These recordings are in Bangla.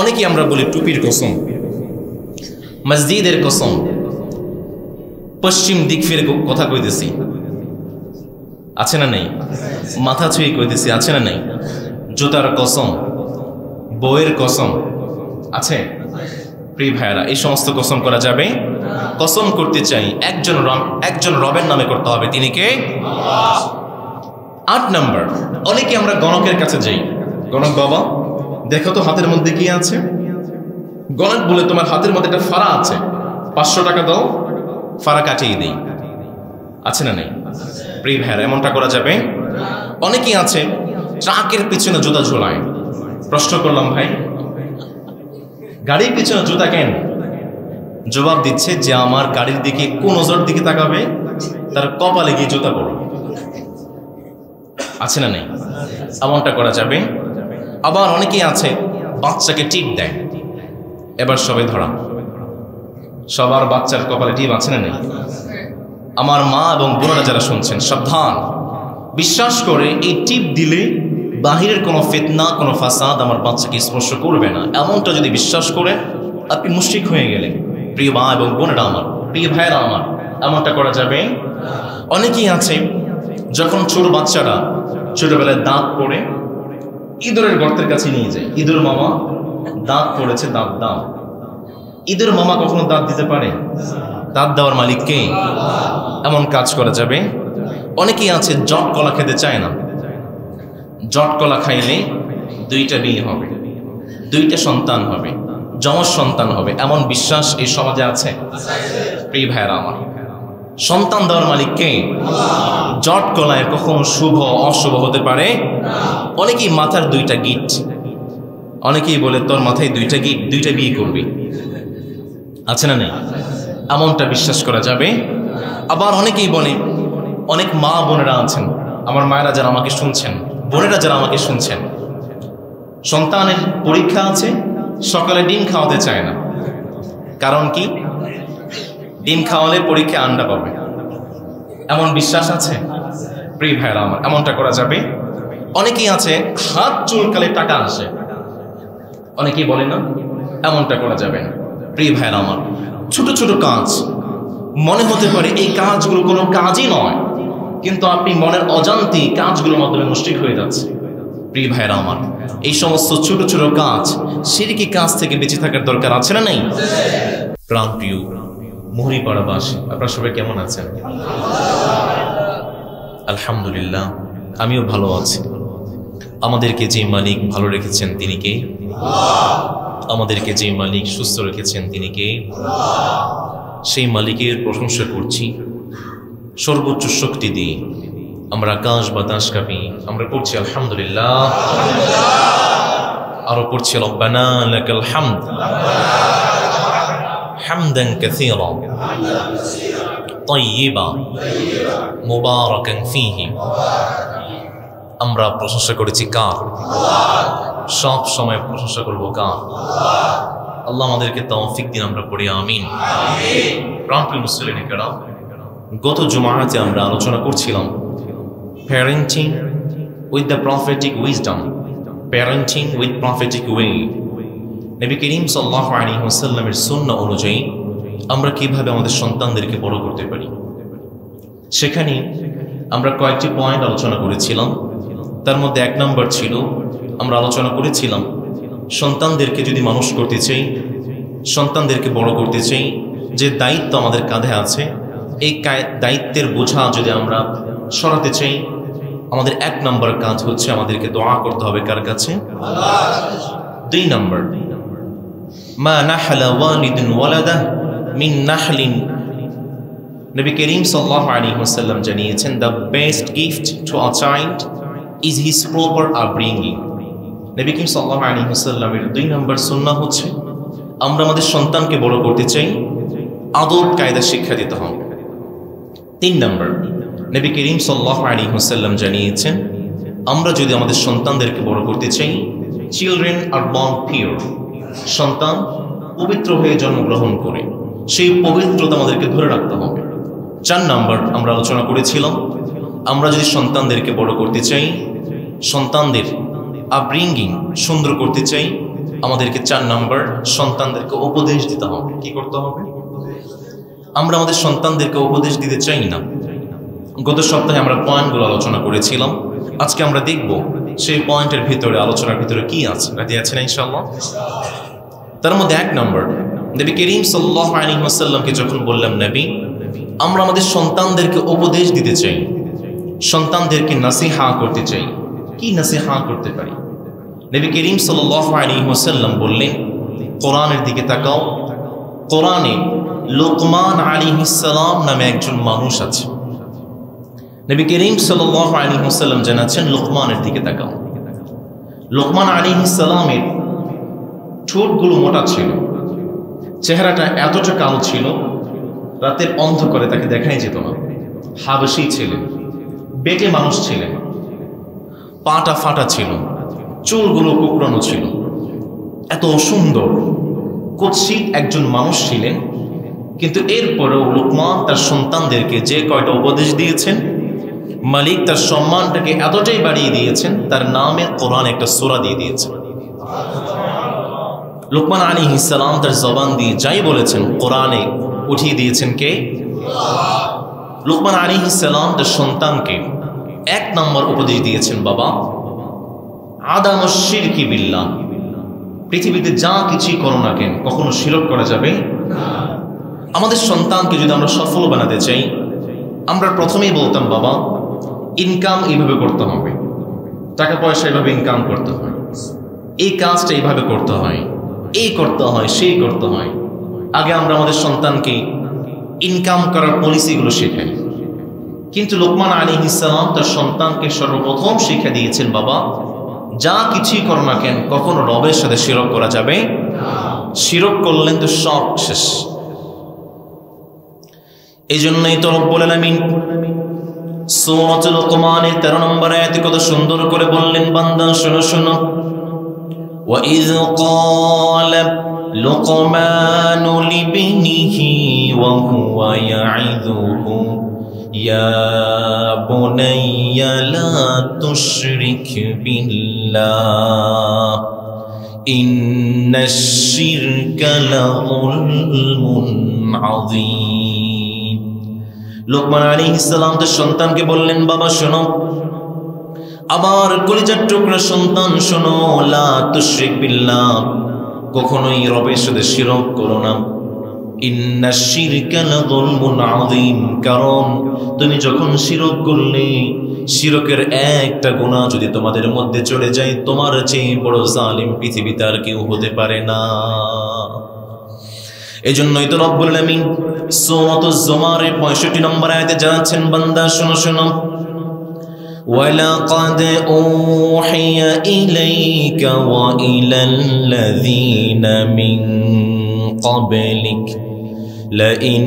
অনেকেই আমরা বলি টুপির কসম, মসজিদের কসম, পশ্চিম দিক ফিরে কথা কইতেছি, আছে না নেই? মাথা ছুঁয়ে কইতেছি, আছে না নেই? জুতার কসম, বইয়ের কসম, আছে? প্রিয় ভাইয়েরা, এই সমস্ত কসম করা যাবে? কসম করতে চাই একজন রবের নামে করতে হবে, তিনি কে? 8 নম্বর, অনেকে আমরা গণকের কাছে যাই। গণক বাবা, দেখো তো হাতের মধ্যে কি আছে। গণক বলে, তোমার হাতের মধ্যে একটা ফাড়া আছে, 500 টাকা দাও, ফাড়া কাটিয়ে দিই। আছে না নেই? প্রিয় ভাইয়েরা, এমনটা করা যাবে? অনেকেই আছে ট্রাকের পিছনে জুতা ঝোলায়। প্রশ্ন করলাম, ভাই গাড়ির পিছনে জুতা কেন? জবাব দিচ্ছে যে আমার গাড়ির দিকে কোন নজর দিকে তাকাবে তার কপালে গিয়ে জুতা পড়বে। আছে না নেই? এমনটা করা যাবে? আবার অনেকেই আছে বাচ্চাকে টিপ দেয়। এবার সবাই ধরা, সবার বাচ্চার কপালে টিপ আছে না নেই? আমার মা এবং বোনেরা যারা শুনছেন, সাবধান। বিশ্বাস করে এই টিপ দিলে বাহিরের কোনো ফিতনা, কোনো ফাসাদ আমার বাচ্চাকে স্পর্শ করবে না, এমনটা যদি বিশ্বাস করে আপনি মুশরিক হয়ে গেলেন। প্রিয় মা এবং বোনেরা আমার, প্রিয় ভাইয়েরা আমার, এমনটা করা যাবে? অনেকেই আছে যখন ছোট বাচ্চারা ছোটবেলায় দাঁত পড়ে ইঁদুরের গর্তের কাছে নিয়ে যায়। ইঁদুর মামা দাঁত পড়েছে, দাঁত দাও। ইঁদুর মামা কখনো দাঁত দিতে পারে? দাঁত দেওয়ার মালিক কে? এমন কাজ করা যাবে? অনেকেই আছে জট কলা খেতে চায় না। জট কলা খাইলে 2টা বিয়ে হবে, 2টা সন্তান হবে, যমজ সন্তান হবে, এমন বিশ্বাস এই সমাজে আছে। প্রিয় ভাইয়েরা আমার, সন্তান দেওয়ার মালিক কে? জট কলায় কখনো শুভ অশুভ হতে পারে? অনেকেই মাথার 2টা গিট, অনেকেই বলে তোর মাথায় 2টা গিট, 2টা বিয়ে করবি। আছে না নেই? এমনটা বিশ্বাস করা যাবে? আবার অনেকেই বলে, অনেক মা বোনেরা আছেন, আমার মায়েরা যারা আমাকে শুনছেন, বোনেরা যারা আমাকে শুনছেন, সন্তানের পরীক্ষা আছে, সকালে ডিম খাওয়াতে চায় না। কারণ কি? ডিম খাওয়ালে পরীক্ষা আন্ডা পাবে, এমন বিশ্বাস আছে। প্রিয় ভাইরা আমার, এমনটা করা যাবে? অনেকেই আছে হাত চুলকালে টাকা আসে, অনেকেই বলে না, এমনটা করা যাবে না। প্রিয় ভাইরা আমার, ছোট ছোট কাজ মনে হতে পারে এই কাজগুলো কোনো কাজই নয়, কিন্তু আপনি মনের অজান্তে কাজগুলোর মাধ্যমে মুশরিক হয়ে যাচ্ছে। প্রিয় ভাইরা আমার, এই সমস্ত ছোট ছোট কাজ, শিরকি কাজ থেকে বেঁচে থাকার দরকার আছে না নেই? প্রাণ প্রিয় মুহুরীপাড়াবাসী, আপনারা সবাই কেমন আছেন? আলহামদুলিল্লাহ, আমিও ভালো আছি। আমাদেরকে যে মালিক ভালো রেখেছেন তিনি কে? আমাদেরকে যে মালিক সুস্থ রেখেছেন তিনি কে? সেই মালিকের প্রশংসা করছি সর্বোচ্চ শক্তি দিয়ে। আমরা আকাশ বাতাস কাঁপি, আমরা পড়ছি আলহামদুলিল্লাহ, আরো পড়ছি রব্বানা লাকাল হামদ হামদান কাসীরা তাইয়্যিবা মুবারাকান ফীহি। আমরা প্রশংসা করেছি কার? সব সময় প্রশংসা করব কার? আল্লাহ আমাদেরকে তৌফিক দিন, আমরা পড়ি আমিন। প্রাণপ্রিয় মুসলিমেরা, গত জুমাতে আমরা আলোচনা করছিলাম parenting with the prophetic wisdom, parenting with prophetic way. Nabi Karim সাল্লাল্লাহু আলাইহি ওয়াসাল্লামের সুন্নাহ অনুযায়ী আমরা কিভাবে আমাদের সন্তানদেরকে বড় করতে পারি, সেখানে আমরা কয়েকটি পয়েন্ট আলোচনা করেছিলাম। তার মধ্যে 1 নম্বর ছিল, আমরা আলোচনা করেছিলাম সন্তানদেরকে যদি মানুষ করতে চাই, সন্তানদেরকে বড় করতে চাই, যে দায়িত্ব আমাদের কাঁধে আছে, এই দায়িত্বের বোঝা যদি আমরা সরাতে চাই, আমাদের 1 নম্বর কাজ হচ্ছে আমাদেরকে দোয়া করতে হবে কার কাছে? 2 নম্বর, মা নাহলা ওয়ালিদুন ওয়ালাদাহ মিন নাহলিন। নবী করিম সাল্লাল্লাহু আলাইহি ওয়াসাল্লাম জানিয়েছেন, the best gift to a child is his proper upbringing. Nabi Karim সাল্লাল্লাহু আলাইহি ওয়াসাল্লামের 2 নম্বর সুন্নাহ হচ্ছে, আমরা আমাদের সন্তানকে বড় করতে চাই, আদব কায়দা শিক্ষা দিতে হবে। 3 নম্বর, নবী করিম সাল্লাল্লাহু আলাইহি ওয়াসাল্লাম জানিয়েছেন, আমরা যদি আমাদের সন্তানদেরকে বড় করতে চাই, চিলড্রেন আর বর্ন পিওর, সন্তান পবিত্র হয়ে জন্মগ্রহণ করে সেই পবিত্রতা আমাদেরকে ধরে রাখতে হবে। 4 নম্বর আমরা আলোচনা করেছিলাম, আমরা যদি সন্তানদেরকে বড় করতে চাই, সন্তানদের আপব্রিঙ্গিং সুন্দর করতে চাই, আমাদেরকে 4 নম্বর সন্তানদেরকে উপদেশ দিতে হবে। কি করতে হবে? আমরা আমাদের সন্তানদেরকে উপদেশ দিতে চাই না। গত সপ্তাহে আমরা পয়েন্টগুলো আলোচনা করেছিলাম। আজকে আমরা দেখব সেই পয়েন্টের ভিতরে, আলোচনার ভিতরে কি আছে। রাজি আছেন ইনশাআল্লাহ? তার মধ্যে 1 নম্বর, নবী করিম সাল্লাল্লাহু আলাইহি ওয়াসাল্লামকে যখন বললাম নবী আমরা আমাদের সন্তানদেরকে উপদেশ দিতে চাই, সন্তানদেরকে নসিহা করতে চাই, কি নসিহা করতে পারি? নবী করিম সাল্লাল্লাহু আলাইহি ওয়াসাল্লাম বললেন কোরআনের দিকে তাকাও। কোরআনে লোকমান আলাইহিস সালাম নামে একজন মানুষ আছে। নবী করিম সাল্লাল্লাহু আলাইহি ওয়াসাল্লাম জানাচ্ছেন লোকমানের দিকে তাকাও। লোকমান আলাইহিস সালামের ঠোঁটগুলো মোটা ছিল, চেহারাটা এতটা কালো ছিল রাতের অন্ধকারে তাকে দেখাই যেত না। হাবশী ছিলেন, বেটে মানুষ ছিলেন, পাটা ফাটা ছিল, চুলগুলো কুকড়ানো ছিল, এত সুন্দর কুৎসিত একজন মানুষ ছিলেন। কিন্তু এরপরেও লোকমান তার সন্তানদেরকে যে কয়টা উপদেশ দিয়েছেন, মালিক তার সম্মানটাকে এতটাই বাড়িয়ে দিয়েছেন, তার নামে কোরআন একটা সূরা দিয়ে দিয়েছেন। লোকমান আলাইহিস সালাম তার জবান দিয়ে যাই বলেছেন কোরআনে উঠিয়ে দিয়েছেন কে? লোকমান আলাইহিস সালাম তার সন্তানকে 1 নম্বর উপদেশ দিয়েছেন, বাবা আদামুশ শিরকি বিল্লাহ, পৃথিবীতে যা কিছুই করো না কেন কখনো শিরক করা যাবে না। আমাদের সন্তানকে যদি আমরা সফল বানাতে চাই, আমরা প্রথমেই বলতাম বাবা ইনকাম এইভাবে করতে হবে, টাকা পয়সা এইভাবে ইনকাম করতে হয়, এই কাজটা এইভাবে করতে হয়, এই করতে হয়, সেই করতে হয়। আগে আমরা আমাদের সন্তানকে ইনকাম করার পলিসিগুলো শেখাই। কিন্তু লোকমান আলাইহিস সালাম তার সন্তানকে সর্বপ্রথম শিক্ষা দিয়েছেন, বাবা যা কিছুই করো না কেন কখনো রবের সাথে শিরক করা যাবে না। শিরক করলেন তো সব শেষ। এই জন্যই তো রব্বুল আলামিন সূরাতুল লোকমানের 13 নম্বর আয়াতে কত সুন্দর করে বললেন, বান্দা শোনো শোনো, وَإِذْ قَالَ لُقْمَانُ لِابْنِهِ وَهُوَ يَعِظُهُ يَا بُنَيَّ لَا تُشْرِكْ بِاللَّهِ إِنَّ الشِّرْكَ لَظُلْمٌ عَظِيمٌ। লোকমান আলাইহিস সালাম তার সন্তানকে বললেন, বাবা শোনো, আমার কলিজার টুকরা সন্তান শোনো, লা তুশরিক বিল্লাহ, কখনোই রবের সাথে শিরক করো না। ইন্নাশ শিরকা লাযুলমুন আযীম, কারণ তুমি যখন শিরক করলে, শিরকের একটা গুনাহ যদি তোমাদের মধ্যে চলে যায়, তোমার চেয়ে বড় জালিম পৃথিবীতে আর কেউ হতে পারে না। এজন্যই তো রব্বুল আলামিন সূরাতুজ জুমারের 65 নম্বর আয়াতে জানাচ্ছেন, বান্দা শোনো শোনো, وَلَقَدْ أُوحِيَ إِلَيْكَ وَإِلَى الَّذِينَ مِنْ قَبْلِكَ لَئِنْ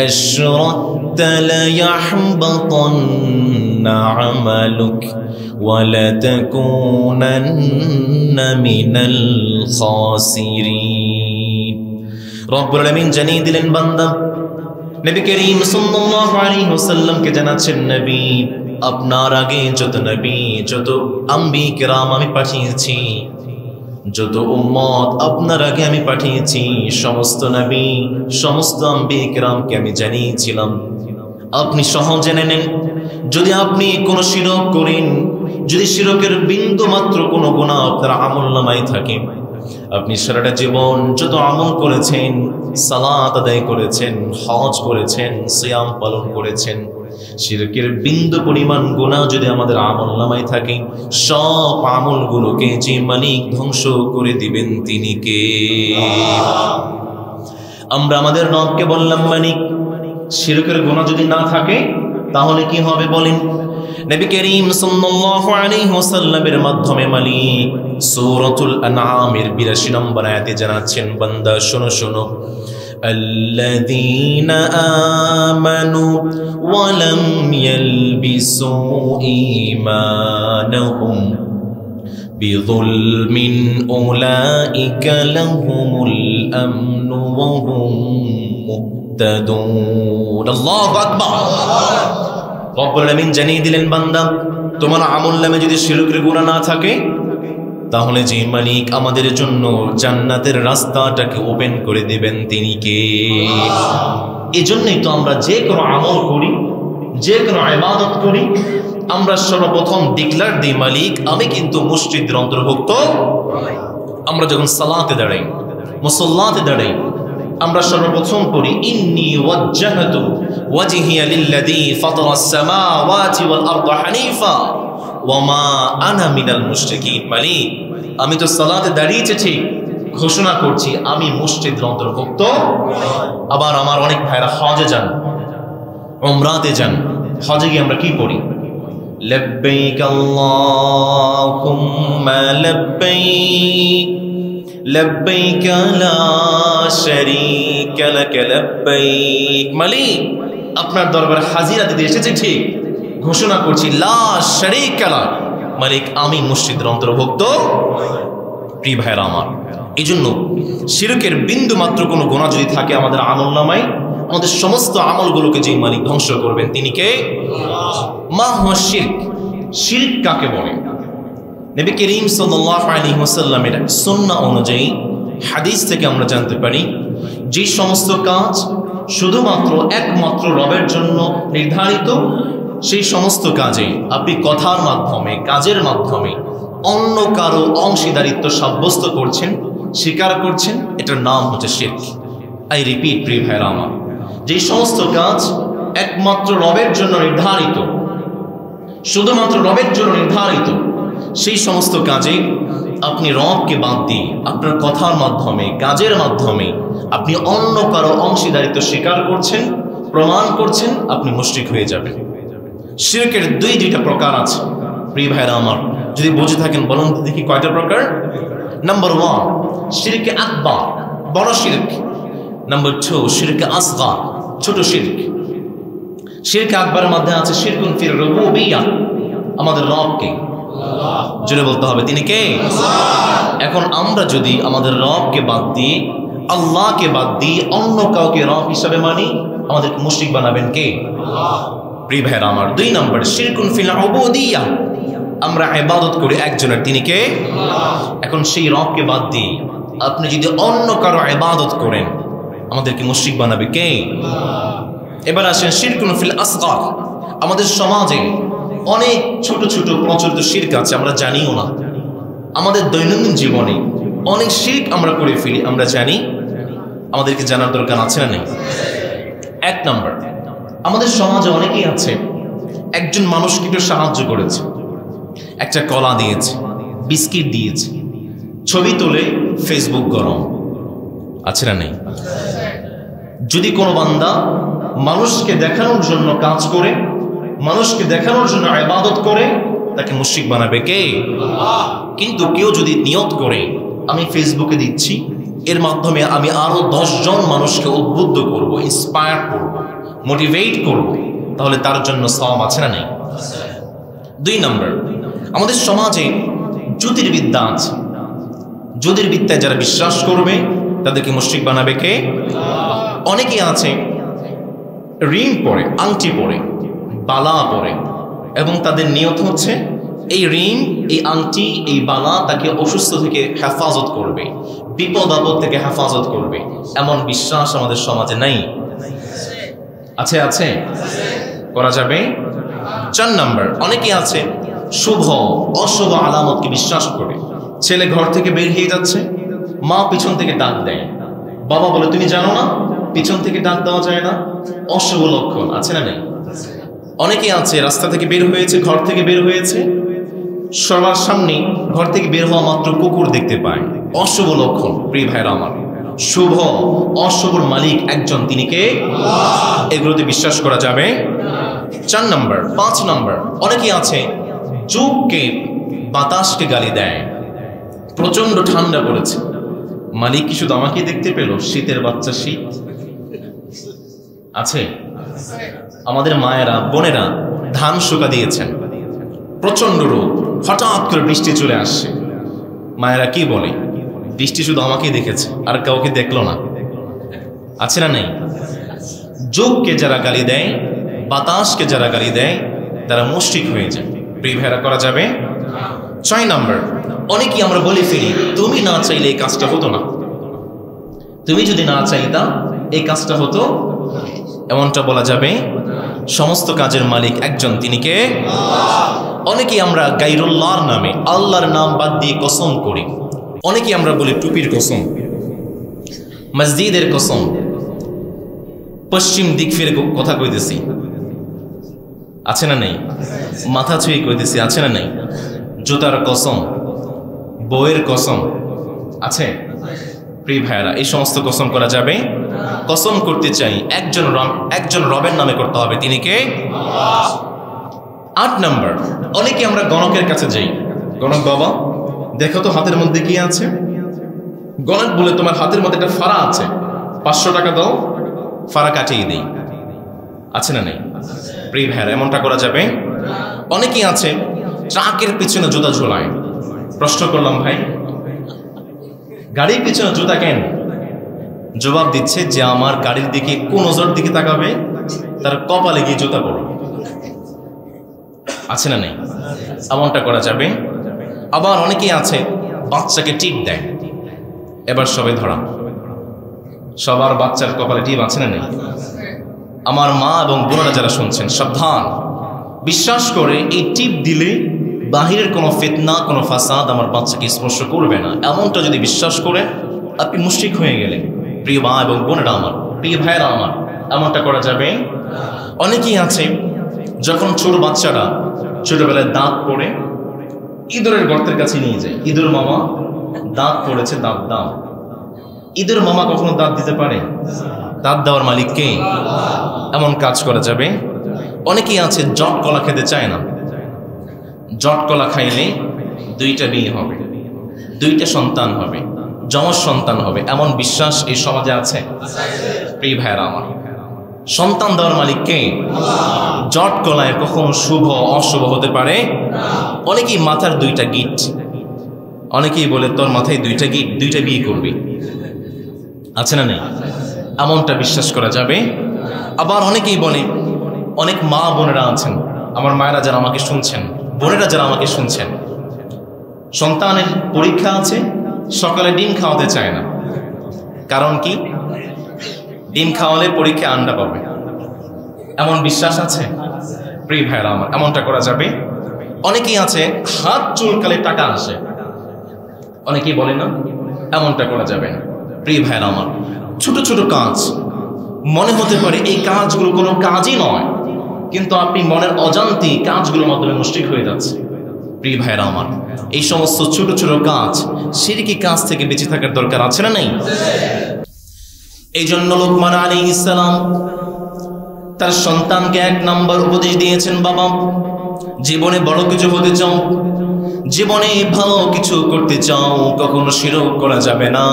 أَشْرَكْتَ لَيَحْبَطَنَّ عَمَلُكَ وَلَتَكُونَنَّ مِنَ الْخَاسِرِينَ। রব্বুল আলামিন জানিয়ে দিলেন, বান্দা নবী করিম সাল্লাল্লাহু আলাইহি ওয়াসাল্লামকে জানাচ্ছেন, নবী আপনার আগে যত নবী, যত আম্বিয়া কিরাম আমি পাঠিয়েছি, যত উম্মত আপনার আগে আমি পাঠিয়েছি, সমস্ত নবী, সমস্ত আম্বিয়া কিরামকে আমি জানিয়েছিলাম, আপনি সহজ জেনে নেন, যদি আপনি কোনো শিরক করেন, যদি শিরকের বিন্দু মাত্র কোনো গুনাহ আপনার আমলনামায় থাকে, আপনি সারাটা জীবন যত আমল করেছেন, সালাত আদায় করেছেন, হজ করেছেন, সিয়াম পালন করেছেন, শিরকের বিন্দু পরিমাণ গুনাহ যদি আমাদের আমলনামায় থাকে, সব আমলগুলোকে যে মালিক ধ্বংস করে দিবেন তিনি কে? আমরা আমাদের রবকে বললাম মালিক, শিরকের গুনাহ যদি না থাকে তাহলে কি হবে বলেন? নবী করিম সাল্লাল্লাহু আলাইহি ওয়াসাল্লামের মাধ্যমে মালিক সূরাতুল আনআমের 82 নম্বর আয়াতে জানাচ্ছেন, বান্দা শোনো শোনো, الذين آمنوا ولم يلبسوا إيمانهم بظلم أولئك لهم الأمن وهم مهتدون। الله أكبر। রব্বুল আলামিন জানিয়ে দিলেন, বান্দা তোমার আমলনামে যদি শিরকের গুনাহ না থাকে, তাহলে যে মালিক আমাদের জন্য জান্নাতের রাস্তাটাকে ওপেন করে দেবেন তিনি কে? এজন্যই তো আমরা যে কোনো আমল করি, যে কোনো ইবাদত করি, আমরা সর্বপ্রথম ডিক্লেয়ার দিই মালিক আমি কিন্তু মসজিদের অন্তর্ভুক্ত। আমরা যখন সালাতে দাঁড়াই, মুসল্লাতে দাঁড়াই, আমরা সর্বপ্রথম পড়ি ইন্নী ওয়াজ্জাহতু ওয়াজহিয়া লিল্লাযী ফাতারাস সামাওয়াতি ওয়াল আরদা হানিফা ওয়া মা আনা মিনাল মুশরিকিন। মালিক আমি তো সালাতে দাঁড়িয়েছি, ঠিক ঘোষণা করছি আমি মসজিদের অন্তর্ভুক্ত। আবার আমার অনেক ভাইরা হজে যান, উমরাতে যান, হজে গিয়ে আমরা কি পড়ি? লব্বাইক আল্লাহুম্মা লব্বাইক লব্বাইক লা শারীকা লাক লব্বাইক। মালিক আপনার দরবারে হাজিরা দিতে এসেছি, ঠিক ঘোষণা করছি লা শারীকা লাক, মালিক আমি মসজিদের অন্তর্ভুক্ত। প্রিয় ভাইরা আমার, এই জন্য শিরকের বিন্দু মাত্র কোনো গুনাহ যদি থাকে আমাদের আমলনামায়, আমাদের সমস্ত আমলগুলোকে যে মালিক ধ্বংস করবেন তিনি কে? মা হুয়া শিরক? শিরক কাকে বলে? নবী করিম সাল্লাল্লাহু আলাইহি ওয়াসাল্লামের সুন্নাহ অনুযায়ী হাদিস থেকে আমরা জানতে পারি যে সমস্ত কাজ শুধুমাত্র একমাত্র রবের জন্য নির্ধারিত, সেই সমস্ত কাজে আপনি কথার মাধ্যমে, কাজের মাধ্যমে অন্য কারো অংশীদারিত্ব সাব্যস্ত করছেন, স্বীকার করছেন, এটার নাম হচ্ছে শিরক। আই রিপিট প্রিয় ভাইরা আমার, যে সমস্ত কাজ একমাত্র রবের জন্য নির্ধারিত, শুধুমাত্র রবের জন্য নির্ধারিত, সেই সমস্ত কাজে আপনি রবকে বাদ দিয়ে আপনার কথার মাধ্যমে, কাজের মাধ্যমে আপনি অন্য কারো অংশীদারিত্ব স্বীকার করছেন, প্রমাণ করছেন, আপনি মুশরিক হয়ে যাবেন। শিরকের দুইটা প্রকার আছে প্রিয় ভাইরা আমার, যদি বুঝে থাকেন বলুন দেখি কয়টা প্রকার? নাম্বার 1 শিরকে আকবার, বড় শিরক। নাম্বার 2 শিরকে আসগার, ছোট শিরক। শিরকে আকবরের মধ্যে আছে শিরকুন ফির রুবুবিয়্যাহ, আমাদের রবকে জোরে বলতে হবে তিনি কে? এখন আমরা যদি আমাদের রবকে বাদ দিয়ে, আল্লাহকে বাদ দিয়ে অন্য কাউকে রব হিসাবে মানি, আমাদেরকে মুশরিক বানাবেন কে? প্রিয় ভাইরা আমার, 2 নম্বর শিরকুন ফিল উবুদিয়্যাহ, আমরা ইবাদত করি একজনের, তিনি কে? এখন সেই রবকে বাদ দিয়ে আপনি যদি অন্য কারো ইবাদত করেন, আমাদেরকে মুশরিক বানাবে কে? এবার আসেন শিরকুন ফিল আসগার। আমাদের সমাজে অনেক ছোট ছোট প্রচলিত শিরক আছে, আমরা জানিও না। আমাদের দৈনন্দিন জীবনে অনেক শিরক আমরা করে ফেলি, আমরা জানি। আমাদেরকে জানার দরকার আছে না নেই? 1 নম্বর, আমাদের সমাজে অনেকেই আছে, একজন মানুষকে একটু সাহায্য করেছে, একটা কলা দিয়েছে, বিস্কিট দিয়েছে, ছবি তুলে ফেসবুক গরম, আছে না নেই? যদি কোনো বান্দা মানুষকে দেখানোর জন্য কাজ করে, মানুষকে দেখানোর জন্য ইবাদত করে, তাকে মুশরিক বানাবে কে? কিন্তু কেউ যদি নিয়ত করে আমি ফেসবুকে দিচ্ছি, এর মাধ্যমে আমি আরো 10 জন মানুষকে উদ্বুদ্ধ করব, ইন্সপায়ার করব, মোটিভেট করব, তাহলে তার জন্য সওয়াব আছে না নেই? 2 নম্বর, আমাদের সমাজে জ্যোতির্বিদ্যা আছে। জ্যোতির্বিদ্যায় যারা বিশ্বাস করবে তাদেরকে মুশরিক বানাবে কে? অনেকেই আছে রিং পরে, আংটি পরে, বালা পরে, এবং তাদের নিয়ত হচ্ছে এই রিং, এই আংটি, এই বালা তাকে অসুস্থ থেকে হেফাজত করবে, বিপদ আপদ থেকে হেফাজত করবে। এমন বিশ্বাস আমাদের সমাজে নাই? আছে? আছে, করা যাবে। 4 নম্বর, অনেকে আছে শুভ অশুভ আলামতকে বিশ্বাস করে। ছেলে ঘর থেকে বের হয়ে যাচ্ছে, মা পিছন থেকে ডাক দেয়, বাবা বলে তুমি জানো না পিছন থেকে ডাক দেওয়া যায় না, অশুভ লক্ষণ, আছে না নেই? অনেকে আছে রাস্তা থেকে বের হয়েছে, ঘর থেকে বের হয়েছে, সবার সামনে ঘর থেকে বের হওয়া মাত্র কুকুর দেখতে পায়, অশুভ লক্ষণ। প্রিয় ভাইরা আমার, শুভ অশুভর মালিক একজন, তিনি কে? এগুলোতে বিশ্বাস করা যাবে? 4 নম্বর। 5 নম্বর, অনেকে আছে যুগকে, বাতাসকে গালি দেয়। প্রচন্ড ঠান্ডা পড়েছে, মালিক কি শুধু আমাকে দেখতে পেল? শীতের বাচ্চা শীত আছে? আমাদের মায়েরা, বোনেরা ধান শুকা দিয়েছেন, প্রচন্ড রোদ, হঠাৎ করে বৃষ্টি চলে আসছে, মায়েরা কি বলে? বৃষ্টি শুধু আমাকেই দেখেছে, আর কাউকে দেখলো না, আছে না নেই? যুগকে যারা গালি দেয়, বাতাসকে যারা গালি দেয়, তারা মুশরিক হয়ে যায়। প্রিয় ভাইরা, করা যাবে? 6 নাম্বার, অনেকেই আমরা বলে ফেলি তুমি না চাইলে এই কাজটা হতো না, তুমি যদি না চাইতা এই কাজটা হতো। এমনটা বলা যাবে? সমস্ত কাজের মালিক একজন, তিনি কে? অনেকেই আমরা গায়রুল্লাহর নামে, আল্লাহর নাম বাদ দিয়ে কসম করি। অনেকেই আমরা বলি টুপির কসম, মসজিদের কসম, পশ্চিম দিক ফিরে কথা কইতেছি, আছে না নেই? মাথা ছুঁয়ে কইতেছি, আছে না নেই? জুতার কসম, বইয়ের কসম, আছে? প্রিয় ভাইয়েরা, এই সমস্ত কসম করা যাবে? কসম করতে চাই একজন রবের নামে করতে হবে, তিনি কে? 8 নাম্বার, অনেকে আমরা গণকের কাছে যাই, গণক বাবা দেখো তো হাতের মধ্যে কি আছে। গণক বলে তোমার হাতের মধ্যে একটা ফাড়া আছে, 500 টাকা দাও, ফাড়া কাটিয়ে দেই, আছে না নেই? প্রিয় ভাইয়েরা, এমনটা করা যাবে? অনেকেই আছে ট্রাকের পিছনে জুতা ঝোলায়। প্রশ্ন করলাম, ভাই গাড়ির পিছনে জুতা কেন? জবাব দিচ্ছে যে আমার গাড়ির দিকে কোন নজর দিকে তাকাবে তার কপালে গিয়ে জুতা পড়ে, আছে না নেই? এমনটা করা যাবে? আবার অনেকেই আছে বাচ্চাকে টিপ দেয়। এবার সবাই ধরা, সবার বাচ্চার কপালে টিপ আছে না নেই? আমার মা এবং বোনেরা যারা শুনছেন, সাবধান। বিশ্বাস করে এই টিপ দিলে বাহিরের কোনো ফিতনা, কোনো ফাসাদ আমার বাচ্চাকে স্পর্শ করবে না, এমনটা যদি বিশ্বাস করে আপনি মুশরিক হয়ে গেলেন। প্রিয় মা এবং বোনেরা আমার, প্রিয় ভাইরা আমার, এমনটা করা যাবে? অনেকেই আছে যখন ছোট বাচ্চারা ছোটবেলায় দাঁত পড়ে ইঁদুরের গর্তের কাছে নিয়ে যায়, ইঁদুর মামা দাঁত পড়েছে, দাঁত দাও। ইঁদুর মামা কখনো দাঁত দিতে পারে? দাঁত দেওয়ার মালিক কে? এমন কাজ করা যাবে? অনেকেই আছে জট কলা খেতে চায় না, জট কলা খাইলে 2টা বিয়ে হবে, 2টা সন্তান হবে, যমজ সন্তান হবে, এমন বিশ্বাস এই সমাজে আছে। প্রিয় ভাইরা আমার, সন্তান দেওয়ার মালিক কে? জট কলায় কখনো শুভ অশুভ হতে পারে? অনেকেই মাথার 2টা গিট, অনেকেই বলে তোর মাথায় 2টা গিট, 2টা বিয়ে করবি, আছে না নেই? এমনটা বিশ্বাস করা যাবে? আবার অনেকেই বলে, অনেক মা বোনেরা আছেন, আমার মায়েরা যারা আমাকে শুনছেন, বোনেরা যারা আমাকে শুনছেন, সন্তানের পরীক্ষা আছে, সকালে ডিম খাওয়াতে চায় না। কারণ কি? ডিম খাওয়ালে পরীক্ষায় আন্ডা পাবে, এমন বিশ্বাস আছে। প্রিয় ভাইরা আমার, এমনটা করা যাবে? অনেকেই আছে হাত চুলকালে টাকা আসে, অনেকেই বলে না, এমনটা করা যাবে না। প্রিয় ভাইরা আমার, ছোট ছোট কাজ মনে হতে পারে এই কাজগুলো কোনো কাজই নয়, কিন্তু আপনি মনের অজান্তেই কাজগুলোর মাধ্যমে মুশরিক হয়ে যাচ্ছে। প্রিয় ভাইরা আমার, এই সমস্ত ছোট ছোট কাজ, শিরকি কাজ থেকে বেঁচে থাকার দরকার আছে না নেই? এই জন্য লোকমান আলাইহিস সালাম তার সন্তানকে 1 নাম্বার উপদেশ দিয়েছেন, বাবা জীবনে বড় কিছু হতে চাও, জীবনে ভালো কিছু করতে চাও, কখনো শিরক করা যাবে না।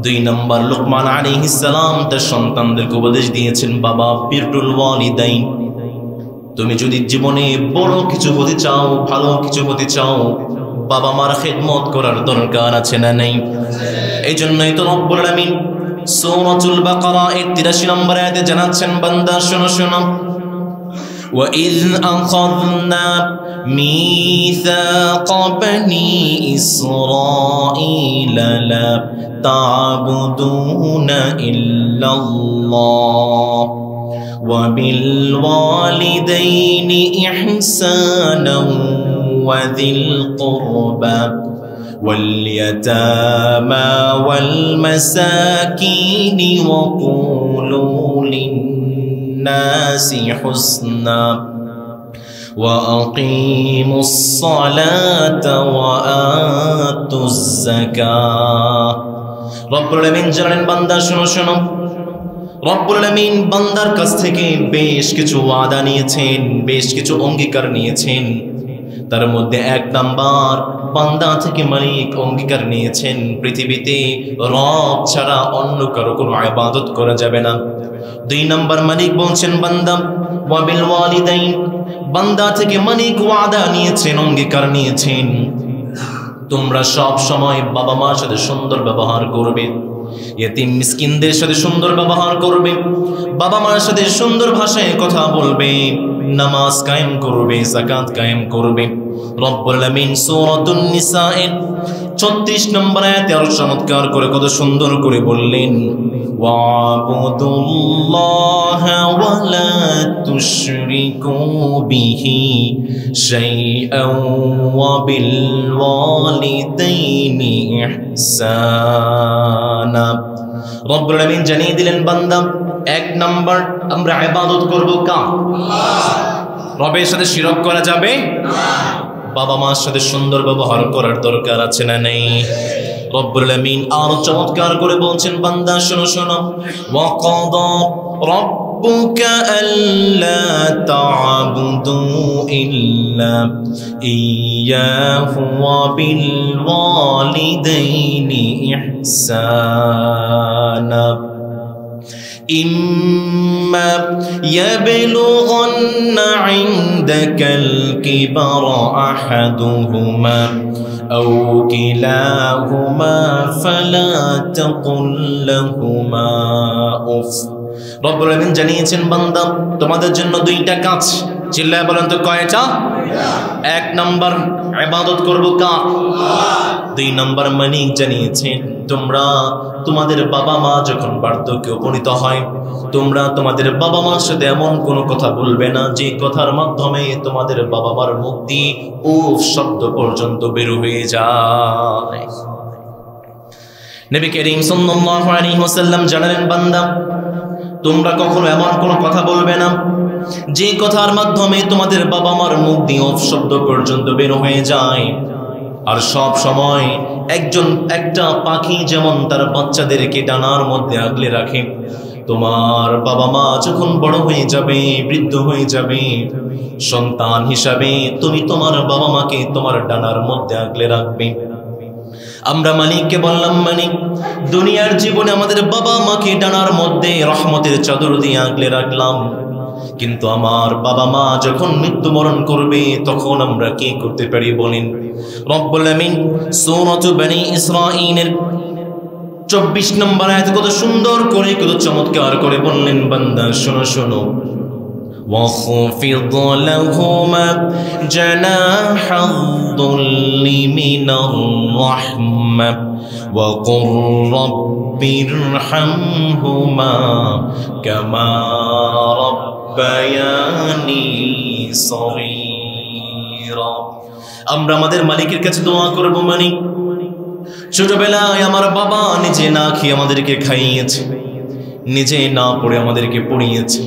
2 নাম্বার, লোকমান আলাইহিস সালাম তার সন্তানদেরকে উপদেশ দিয়েছেন, বাবা বিররুল ওয়ালিদাইন, তুমি যদি জীবনে বড় কিছু হতে চাও, ভালো কিছু হতে চাও, বাবা মার খেদমত করার দরকার আছে না নেই? এই জন্যই তো রব্বুল আলামিন সূরাতুল বাকারা 83 নম্বর আয়াতে জানাচ্ছেন, বান্দা শোনো শোনো, وَإِذْ أَخَذْنَا مِيثَاقَ بَنِي إِسْرَائِيلَ لَا تَعْبُدُونَ إِلَّا اللَّهَ وَبِالْوَالِدَيْنِ إِحْسَانًا وَذِي الْقُرْبَى وَالْيَتَامَى وَالْمَسَاكِينِ وَقُولُوا لِلنَّاسِ حُسْنًا وَأَقِيمُوا الصَّلَاةَ وَآتُوا الزَّكَاةَ। রব্বুল আলামিন জানেন, বান্দা শোনো শোনো, রব্বুল আলামিন বান্দার কাছ থেকে বেশ কিছু ওয়াদা নিয়েছেন, বেশ কিছু অঙ্গীকার নিয়েছেন। তার মধ্যে 1 নাম্বার, বান্দা থেকে মালিক অঙ্গীকার নিয়েছেন, পৃথিবীতে রব ছাড়া অন্য কারো কোনো ইবাদত করা যাবে না। 2 নাম্বার, মালিক বলছেন বান্দা ওয়াবিল ওয়ালিদাইন, বান্দা থেকে মালিক ওয়াদা নিয়েছেন, অঙ্গীকার নিয়েছেন, তোমরা সব সময় বাবা মার সাথে সুন্দর ব্যবহার করবে, ইতিম মিসকিনদের সাথে সুন্দর ব্যবহার করবে, বাবা মার সাথে সুন্দর ভাষায় কথা বলবে, নামাজ কায়েম করবে, যাকাত কায়েম করবে। রব্বুল আলামিন সূরাতুন নিসায়ের 36 নম্বর আয়াতে আরো চমৎকার করে কত সুন্দর করে বললেন, ওয়াবুদুল্লাহা ওয়া লা তুশরিকু বিহি শাইআন ওয়া বিল ওয়ালিদাইনি ইহসানা। রব্বুল আলামিন জানিয়ে দিলেন, বান্দা 1 নাম্বার আমরা ইবাদত করব কার? রবের সাথে শিরক করা যাবে না। বাবা মার সাথে সুন্দর ব্যবহার করার দরকার আছে না নেই? রব্বুল আলামিন আরো চমৎকার করে বলছেন, বান্দা শোনো শোনো, ওয়া ক্বাদা রাব্বুকা আল্লা তা'বুদু ইল্লা ইয়্যাহু ওয়া বিল ওয়ালিদাইনি ইহসানা। إما يبلغن عندك الكبر أحدهما أو كلاهما فلا تقل لهما أف। রব্বুল আলামিন জানিয়েছেন, বান্দা তোমাদের জন্য 2টা কাজ। চিল্লায় বলেন তো কয়টা? 1 নাম্বার ইবাদত করব কার? 2 নাম্বার মানিক জানিয়েছেন, তোমরা তোমাদের বাবা মা যখন বার্ধক্যে উপনীত হয়, তোমরা তোমাদের বাবা মার সাথে এমন কোনো কথা বলবে না যে কথার মাধ্যমে তোমাদের বাবা মার মুখ দিয়ে উফ শব্দ পর্যন্ত বের হয়ে যায়। নবী করিম সাল্লাল্লাহু আলাইহি ওয়াসাল্লাম জানালেন, বান্দা তোমরা কখনো এমন কোনো কথা বলবে না যে কথার মাধ্যমে তোমাদের বাবা মার মুখ দিয়ে উফ শব্দ পর্যন্ত বের হয়ে যায়। আর সব সময় একটা পাখি যেমন তার বাচ্চাদেরকে ডানার মধ্যে আগলে রাখে, তোমার বাবা মা যখন বড় হয়ে যাবে, বৃদ্ধ হয়ে যাবে, সন্তান হিসাবে তুমি তোমার বাবা মাকে তোমার ডানার মধ্যে আগলে রাখবে। আমরা মালিককে বললাম, মালিক দুনিয়ার জীবনে আমাদের বাবা মাকে ডানার মধ্যে রহমতের চাদর দিয়ে আগলে রাখলাম, কিন্তু আমার বাবা মা যখন মৃত্যুবরণ করবে তখন আমরা কি করতে পারি বলেন? রব্বুল আলামিন সূরাত বনী ইসরাঈলের 24 নম্বর আয়াতে কত সুন্দর করে কত চমৎকার করে বললেন, বান্দা শোনো শোনো, واخفض لهما جناح الذل من الرحمة وقل رب ارحمهما كما ربياني صغيرا। আমরা আমাদের মালিকের কাছে দোয়া করব, মালিক ছোটবেলায় আমার বাবা নিজে না খেয়ে আমাদেরকে খাইয়েছে, নিজে না পড়ে আমাদেরকে পড়িয়েছে,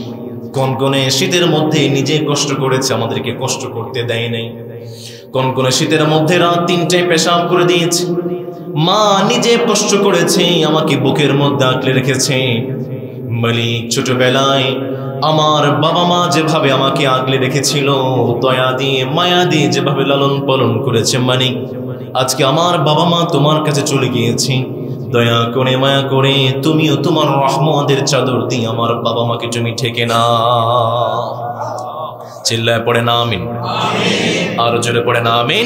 কনকনে শীতের মধ্যে নিজে কষ্ট করেছে, আমাদেরকে কষ্ট করতে দেয় নাই। কনকনে শীতের মধ্যে রাত 3টায় পেশাব করে দিয়েছে, মা নিজে কষ্ট করেছে, আমাকে বুকের মধ্যে আঁকলে রেখেছে। মালিক ছোটবেলায় আমার বাবা মা যেভাবে আমাকে আগলে রেখেছিল, দয়া দিয়ে মায়া দিয়ে যেভাবে লালন পালন করেছে, মালিক আজকে আমার বাবা মা তোমার কাছে চলে গিয়েছে, দয়া করে মায়া করে তুমিও তোমার রহমতের চাদর দিয়ে আমার বাবা মাকে তুমি ঠেকে না। চিল্লায় পড়ে না আমিন, আরো জোরে পড়ে না আমিন।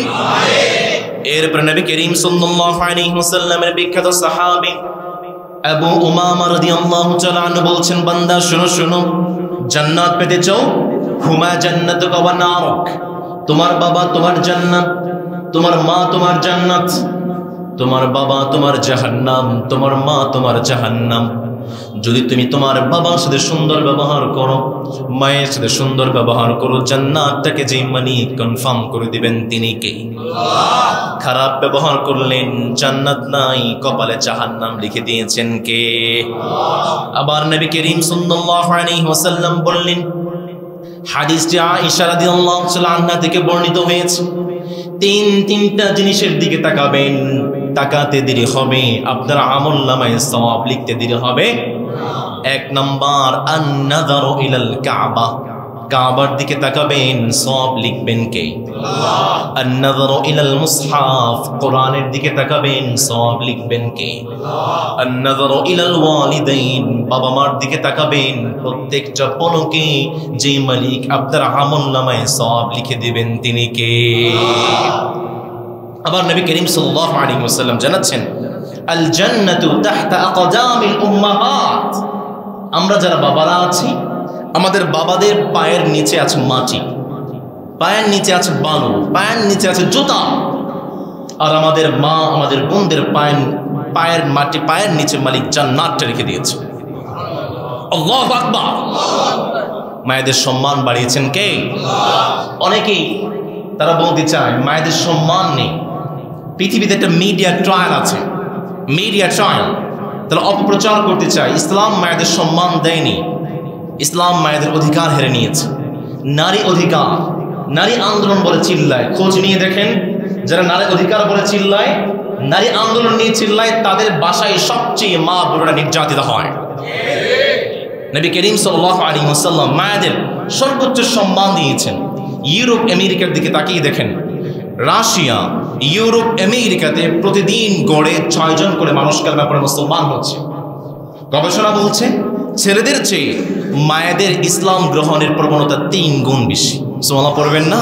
এরপর নবী করিম সাল্লাল্লাহু আলাইহি ওয়াসাল্লামের বিখ্যাত সাহাবী আবু উমামা রাদিয়াল্লাহু তাআলা আনহু বলছেন, বান্দা শোনো শোনো, জান্নাত পেতে চাও? হুমা জান্নাতুকা ওয়া নারুক, তোমার বাবা তোমার জান্নাত, তোমার মা তোমার জান্নাত, তোমার বাবা তোমার জাহান্নাম, তোমার মা তোমার জাহান্নাম। যদি তুমি তোমার বাবার সাথে সুন্দর ব্যবহার করো, মায়ের সাথে সুন্দর ব্যবহার করো, জান্নাতটাকে যে মালিক কনফার্ম করে দিবেন তিনি কে? আল্লাহ। খারাপ ব্যবহার করলেন জান্নাত নাই, কপালে জাহান্নাম লিখে দিয়েছেন কে? আল্লাহ। আবার নবী করিম সাল্লাল্লাহু আলাইহি ওয়াসাল্লাম বললেন, হাদিসটি আয়েশা রাদিয়াল্লাহু তাআলা আনহা থেকে বর্ণিত হয়েছে, তিনটা জিনিসের দিকে তাকাবেন, তাকাতে দেরি হবে, আপনার আমলনামায় সওয়াব লিখতে দেরি হবে। 1 নাম্বার আন-নাযারু ইলাল কাবা, কাবার দিকে তাকাবেন, সওয়াব লিখবেন কে? আল্লাহ। আন-নাযারু ইলাল মুসহাফ, কোরআনের দিকে তাকাবেন, সওয়াব লিখবেন কে? আল্লাহ। আন-নাযারু ইলাল ওয়ালিদাইন, বাবা মার দিকে তাকাবেন, প্রত্যেকটা পলকে যে মালিক আপনার আমলনামায় সওয়াব লিখে দিবেন তিনি কে? আবার নবী করিম সাল্লাল্লাহু আলাইহি ওয়াসাল্লাম জানাচ্ছেন, আল জান্নাতু তাহতা আকদামিল উম্মাহাত, আমরা যারা বাবারা আছি আমাদের বাবাদের পায়ের নিচে আছে মাটি, পায়ের নিচে আছে বালু, পায়ের নিচে আছে জুতা। আর আমাদের মা আমাদের বোনদের পায়ের মাটি, পায়ের নিচে মালিক জান্নাতটা রেখে দিয়েছে। আল্লাহু আকবার। মায়েদের সম্মান বাড়িয়েছেন কে? অনেকেই তারা বলতে চায় মায়েদের সম্মান নেই। পৃথিবীতে একটা মিডিয়া ট্রায়াল আছে, মিডিয়া ট্রায়াল। তারা অপপ্রচার করতে চায় ইসলাম মায়েদের সম্মান দেয়নি, ইসলাম মায়েদের অধিকার হেরে নিয়েছে। নারী অধিকার, নারী আন্দোলন বলে চিল্লায়। খোঁজ নিয়ে দেখেন, যারা নারী অধিকার বলে চিল্লায়, নারী আন্দোলন নিয়ে চিল্লায়, তাদের বাসায় সবচেয়ে মা বোনেরা নির্যাতিত হয়। নবী করিম সাল্লাল্লাহু আলাইহি ওয়াসাল্লাম মায়েদের সর্বোচ্চ সম্মান দিয়েছেন। ইউরোপ আমেরিকার দিকে তাকিয়ে দেখেন, রাশিয়া, ইউরোপ আমেরিকাতে প্রতিদিন গড়ে 6 জন করে মানুষ কালেমা পড়ে মুসলমান হচ্ছে। গবেষণা বলছে ছেলেদের চেয়ে মায়েদের ইসলাম গ্রহণের প্রবণতা 3 গুণ বেশি। সুবহানাল্লাহ পড়বেন না?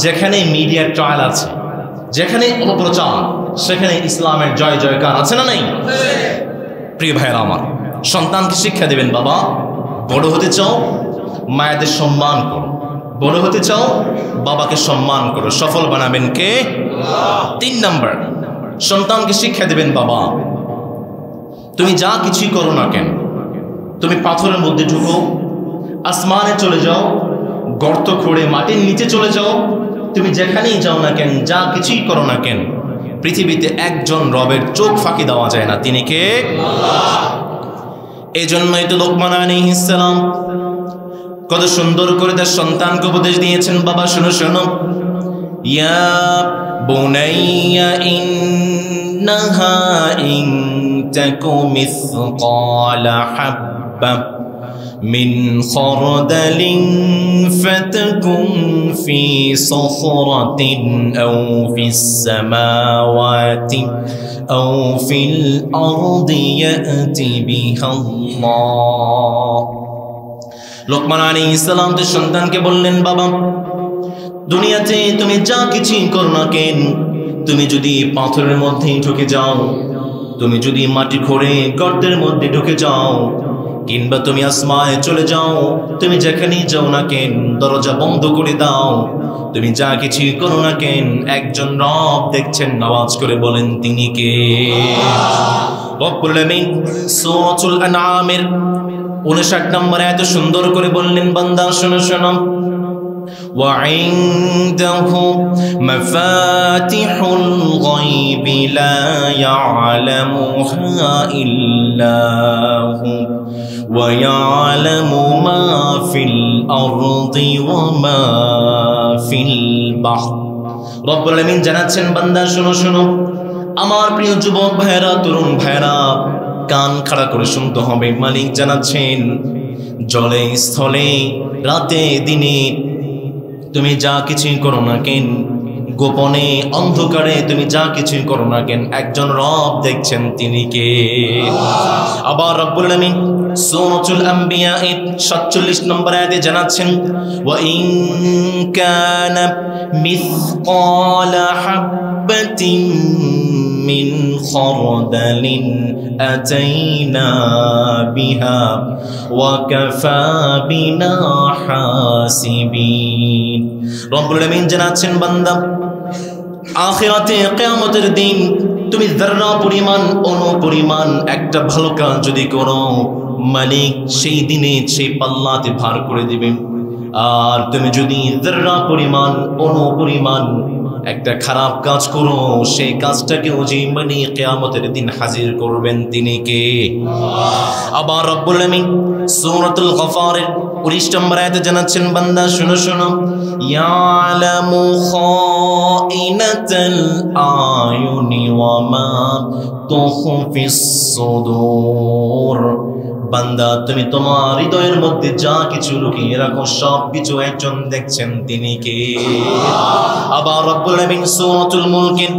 যেখানে মিডিয়া ট্রায়াল আছে, যেখানে অপপ্রচার, সেখানে ইসলামের জয় জয়কার আছে না নাই? প্রিয় ভাইয়েরা আমার, সন্তানকে শিক্ষা দেবেন, বাবা বড় হতে চাও মায়েদের সম্মান করো, বড় হতে চাও বাবাকে সম্মান করো। সফল বানাবেন কে? 3 নাম্বার, সন্তানকে শিক্ষা দেবেন, বাবা তুমি যা কিছুই করো না কেন, তুমি পাথরের মধ্যে ঢুকো, আসমানে চলে যাও, গর্ত খুঁড়ে মাটির নিচে চলে যাও, তুমি যেখানেই যাও না কেন, যা কিছুই করো না কেন, পৃথিবীতে একজন রবের চোখ ফাঁকি দেওয়া যায় না। তিনি কে? আল্লাহ। এই জন্যই তো লোকমান আলাইহিস সালাম কত সুন্দর করে তার সন্তানকে উপদেশ দিয়েছেন, বাবা শোনো শোনো, ইয়া বুনাইয়া ইন্নাহা ইন তাকু মিসকালা হাব্বা মিন খারদালিন ফাতাকুন ফি সখরাতিন আও ফিস সামাওয়াতি আও ফিল আরদি ইয়াতি বিহাল্লাহ। লোকমান আলাইহিস সালাম তার সন্তানকে বললেন, বাবা দুনিয়াতে তুমি যা কিছুই করো না কেন, তুমি যদি পাথরের মধ্যে ঢুকে যাও, তুমি যদি মাটি খুঁড়ে গর্তের মধ্যে ঢুকে যাও, কিংবা তুমি আসমানে চলে যাও, তুমি যেখানেই যাও না কেন দরজা বন্ধ করে দাও, তুমি যা কিছুই করো না কেন একজন রব দেখছেন। আওয়াজ করে বলেন তিনি কে? রব্বুল আলামিন সূরাতুল আনআমের 59 নম্বর আয়াতে সুন্দর করে বললেন, বান্দা শোনো শোনো, وعنده مفاتح الغيب لا يعلمها إلا هو ويعلم ما في الأرض وما في البحر। রব্বুল আলামিন জানাচ্ছেন, বান্দা শোনো শোনো, আমার প্রিয় যুবক ভাইরা, তরুণ ভাইরা, কান খাড়া করে শুনতে হবে। মালিক জানাচ্ছেন, জলে স্থলে রাতে দিনে তুমি যা কিছুই করো না কেন, গোপনে অন্ধকারে তুমি যা কিছুই করো না কেন, একজন রব দেখছেন। তিনি কে? আবার রব্বুল আলামিন সূরাতুল আম্বিয়া 47 নম্বর আয়াতে জানাচ্ছেন, ওয়া ইন কানা মিসকালা হাববাতিন মিন খারদালিন আতাইনা বিহা ওয়া কাফা বিনা হাসিবিন। রব্বুল আলামিন জানাচ্ছেন, বান্দা আখিরাতে কিয়ামতের দিন তুমি যারা পরিমাণ অনুপরিমাণ একটা ভালো কাজ যদি করো, মালিক সেই দিনে সেই পাল্লাতে ভার করে দিবেন। আর তুমি যদি যারা পরিমাণ অনুপরিমাণ একটা খারাপ কাজ করো, সেই কাজটাকে ওজি মানে কিয়ামতের দিন হাজির করবেন। তিনি কে? আবার রব্বুল আলামিন সূরাতুল গফারের 19 নম্বর আয়াতে জানাচ্ছেন, বান্দা শোনো শোনো, ইয়ালামু খাইনাতাল আয়ুনি ওয়া মা তুখফিস সুদূর। বান্দা তুমি তোমার হৃদয়ের মধ্যে যা কিছু লুকিয়ে রাখো সব কিছু একজন দেখছেন। তিনি কে? আবার রব্বুল আলামিন সূরাতুল মুলকের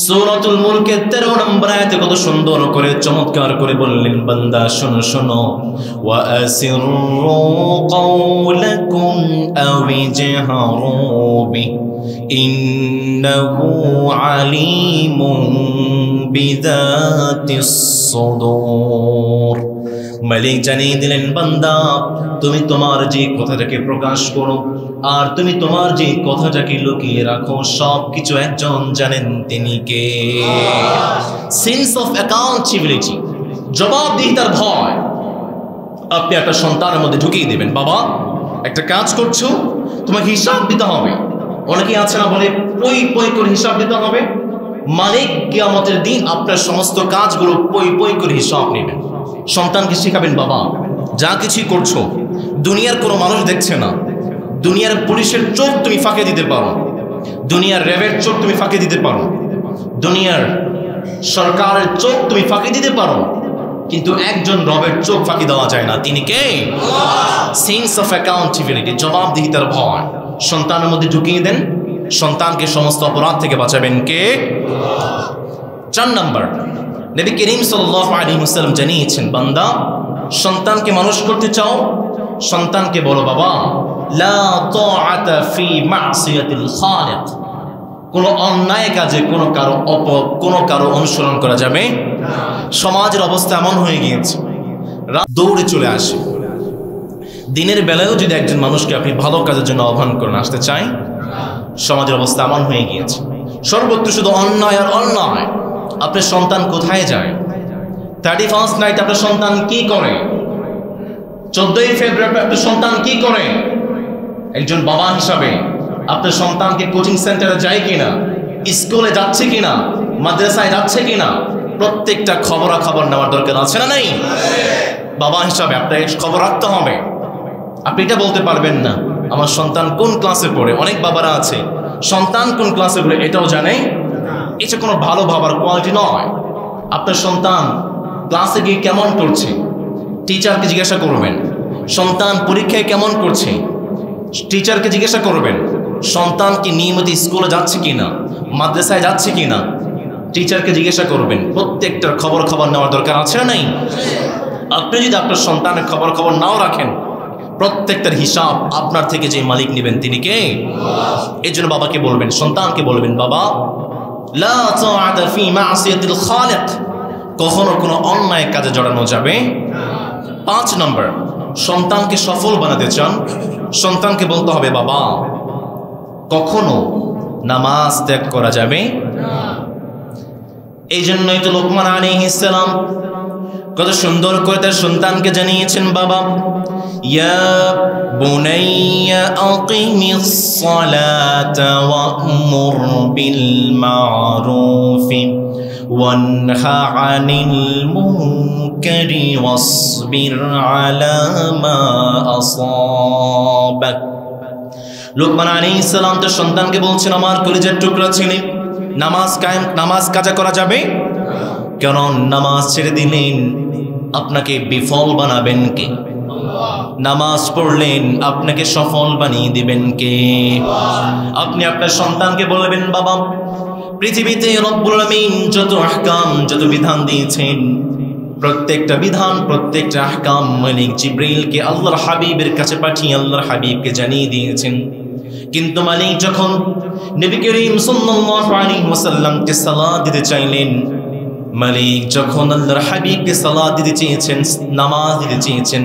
সূরাতুল মুলকের 13 নম্বর আয়াতে কত সুন্দর করে চমৎকার করে বললেন, বান্দা শোনো শোনো, ওয়া আসিরু কাওলাকুম আও ইজহারু বি ইন্নাহু আলিমুন বিযাতিস সুদূর। মালিক জানিয়ে দিলেন, বান্দা তুমি তোমার যে কথাটাকে প্রকাশ করো আর তুমি তোমার যে কথাটাকে লুকিয়ে রাখো, সবকিছু একজন জানেন, তিনি কে? সেন্স অফ অ্যাকাউন্টেবিলিটি, জবাবদিহিতার ভয় আপনি একটা সন্তানের মধ্যে ঢুকিয়ে দেবেন। বাবা একটা কাজ করছো, তোমাকে হিসাব দিতে হবে। অনেকেই আছে না বলে পই পই করে হিসাব দিতে হবে। মালিক কিয়ামতের দিন আপনার সমস্ত কাজগুলো পই পই করে হিসাব নেবেন। সন্তানকে শেখাবেন, বাবা যা কিছুই করছো দুনিয়ার কোনো মানুষ দেখছে না, দুনিয়ার পুলিশের চোখ তুমি ফাঁকে দিতে পারো, দুনিয়ার র্যাবের চোখ তুমি ফাঁকে দিতে পারো, দুনিয়ার সরকারের চোখ তুমি ফাঁকে দিতে পারো, কিন্তু একজন রবের চোখ ফাঁকি দেওয়া যায় না। তিনি কে? সেন্স অফ অ্যাকাউন্টেবিলিটি, জবাবদিহিতার ভয় সন্তানের মধ্যে ঢুকিয়ে দেন। সন্তানকে সমস্ত অপরাধ থেকে বাঁচাবেন কে? 4 নম্বর, নবী করিম সাল্লাল্লাহু আলাইহি ওয়াসাল্লাম জানিয়েছেন, বান্দা সন্তানকে মানুষ করতে চাও, সন্তানকে বলো, বাবা লা তাআতা ফি মাসিয়াতিল খালিক, কোনো অন্যায় কাজে কোনো কারো অনুসরণ করা যাবে না। সমাজের অবস্থা এমন হয়ে গিয়েছে, দৌড়ে চলে আসে। দিনের বেলায়ও যদি একজন মানুষকে আপনি ভালো কাজের জন্য আহ্বান করেন, আসতে চাই, সমাজের অবস্থা এমন হয়ে গিয়েছে, সর্বত্র শুধু অন্যায় আর অন্যায়। আপনার সন্তান কোথায় যায়? 31st নাইট আপনার সন্তান কি করে? 14ই ফেব্রুয়ারি আপনার সন্তান কি করে? একজন বাবা হিসাবে আপনার সন্তানকে কোচিং সেন্টারে যায় কিনা, স্কুলে যাচ্ছে কিনা, মাদ্রাসায় যাচ্ছে কিনা, প্রত্যেকটা খবরাখবর নেওয়ার দরকার আছে না নাই? বাবা হিসাবে আপনাকে খবর রাখতে হবে। আপনি এটা বলতে পারবেন না আমার সন্তান কোন ক্লাসে পড়ে। অনেক বাবারা আছে সন্তান কোন ক্লাসে পড়ে এটাও জানে। এটা কোনো ভালো বাবার কোয়ালিটি নয়। আপনার সন্তান ক্লাসে গিয়ে কেমন করছে টিচারকে জিজ্ঞাসা করবেন। সন্তান পরীক্ষায় কেমন করছে টিচারকে জিজ্ঞাসা করবেন। সন্তান কি নিয়মিত স্কুলে যাচ্ছে কিনা, মাদ্রাসায় যাচ্ছে কিনা, টিচারকে জিজ্ঞাসা করবেন। প্রত্যেকটার খবর নেওয়ার দরকার আছে না নাই? আপনি যদি আপনার সন্তানের খবর নাও রাখেন, প্রত্যেকটার হিসাব আপনার থেকে যে মালিক নেবেন তিনি কে? এই জন্য বাবাকে বলবেন, সন্তানকে বলবেন, বাবা লা তাআতা ফি মাসিয়াতিল খালিক, কখনো কোনো অন্যায় কাজে জড়ানো যাবে না। 5 নম্বর, সন্তানকে সফল বানাতে চান, সন্তানকে বলতে হবে, বাবা কখনো নামাজ ত্যাগ করা যাবে না। এই জন্যই তো লোকমান আলাইহিস সালাম কত সুন্দর করে তার সন্তানকে জানিয়েছেন, বাবা ইয়া বুনাইয়া আকিমিস সালাতা ওয়া'মুর বিল মা'রুফি ওয়ানহা আনিল মুনকারি ওয়াসবির আলা মা আসাবাক। লোকমান আলাইহিস সালাম তার সন্তানকে বলছেন, আমার কলিজার টুকরা ছেলে, নামাজ কাজা করা যাবে না। কারণ নামাজ ছেড়ে দিলেন আপনাকে বিফল বানাবেন কে? নামাজ পড়লেন আপনাকে সফল বানিয়ে দিবেন কে? আপনি আপনার সন্তানকে বলবেন, বাবা পৃথিবীতে রব্বুল আলামিন যত আহকাম, যত বিধান দিয়েছেন, প্রত্যেকটা বিধান, প্রত্যেকটা আহকাম মালিক জিবরাইলকে আল্লাহর হাবিবের কাছে পাঠিয়ে আল্লাহর হাবিবকে জানিয়ে দিয়েছেন। কিন্তু মালিক যখন নবী করিম সাল্লাল্লাহু আলাইহি ওয়াসাল্লামকে সালাত দিতে চাইলেন, মালিক যখন আল্লাহর হাবিবকে সালাত দিতে চেয়েছেন, নামাজ দিতে চেয়েছেন,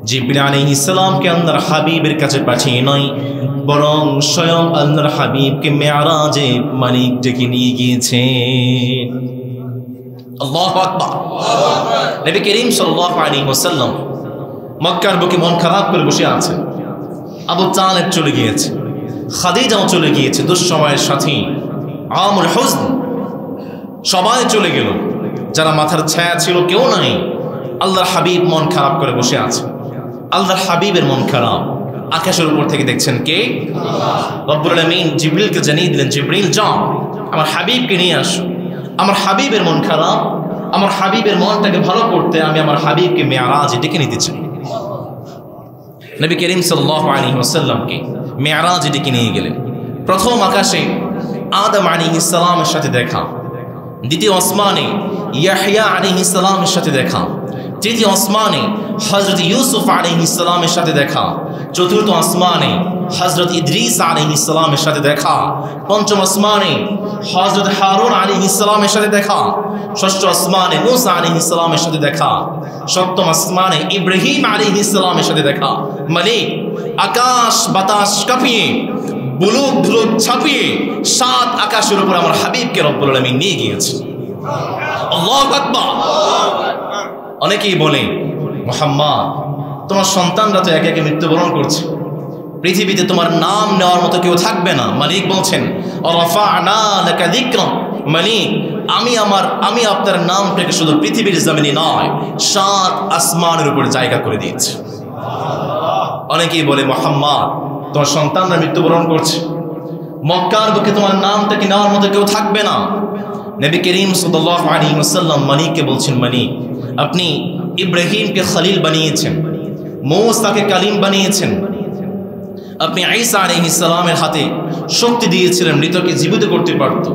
জিবরিল আলাইহিস সালামকে আল্লাহর হাবিবের কাছে পাঠিয়ে নয়, বরং স্বয়ং আল্লাহর হাবিবকে মেরাজে মালিক ডেকে নিয়ে গিয়েছেন। আল্লাহু আকবার। নবী করিম সাল্লাল্লাহু আলাইহি ওয়াসাল্লাম মক্কার বুকে মন খারাপ করে বসে আছেন। আবু তালেব চলে গিয়েছে, খাদিজাও চলে গিয়েছে, দুঃসময়ের সাথী আমুল হুজন, সবাই চলে গেল। যারা মাথার ছায়া ছিল কেউ নাই। আল্লাহর হাবিব মন খারাপ করে বসে আছে। আল্লাহর হাবিবের মন খারাপ। আকাশের উপর থেকে দেখছেন কে? রব্বুল আলামিন জিবরিলকে জানিয়ে দিলেন, জিবরিল যাও আমার হাবিবকে নিয়ে আসো। আমার হাবিবের মন খারাপ, আমার হাবিবের মনটাকে ভালো করতে আমি আমার হাবিবকে মেরাজে ডেকে নিতে চাই। নবী করিম সাল্লাল্লাহু আলাইহি ওয়াসাল্লামকে মেরাজে ডেকে নিয়ে গেলেন। প্রথম আকাশে আদম আলাইহিস সালামের সাথে দেখা, দ্বিতীয় আসমানে ইয়াহইয়া আলাইহিস সালামের সাথে দেখা, তৃতীয় আসমানে হযরত ইউসুফ আলাইহিস সালামের সাথে দেখা, চতুর্থ আসমানে হযরত ইদ্রিস আলাইহিস সালামের সাথে দেখা, পঞ্চম আসমানে হযরত হারুন আলাইহিস সালামের সাথে দেখা, ষষ্ঠ আসমানে মূসা আলাইহিস সালামের সাথে দেখা, সপ্তম আসমানে ইব্রাহিম আলাইহিস সালামের সাথে দেখা। মালিক আকাশ বাতাস কাঁপিয়ে বুলুক ধুলুক ছাপিয়ে সাত আকাশের উপর আমার হাবিবকে রব্বুল আলামিন নিয়ে গিয়েছে। আল্লাহু আকবার। অনেকেই বলে, মুহাম্মদ তোমার সন্তানরা তো একে একে মৃত্যুবরণ করছে, পৃথিবীতে তোমার নাম নেওয়ার মতো কেউ থাকবে না। মালিক বলছেন রাফা'না লাকা যিকরা, মালিক আমি আপনার নামটাকে শুধু পৃথিবীর জমিনে নয় সাত আসমানের উপর জায়গা করে দিয়েছি। অনেকেই বলে, মুহাম্মদ তোমার সন্তানরা মৃত্যুবরণ করছে, মক্কার বুকে তোমার নামটাকে নেওয়ার মতো কেউ থাকবে না। নবী করিম সাল্লাল্লাহু আলাইহি ওয়াসাল্লাম মালিককে বলছেন, মালিক আপনি ইব্রাহিমকে খলিল বানিয়েছেন, মূসাকে কালিম বানিয়েছেন, আপনি ঈসা আলাইহিস সালামের হাতে শক্তি দিয়েছিলেন, মৃতকে জীবিত করতে পারত।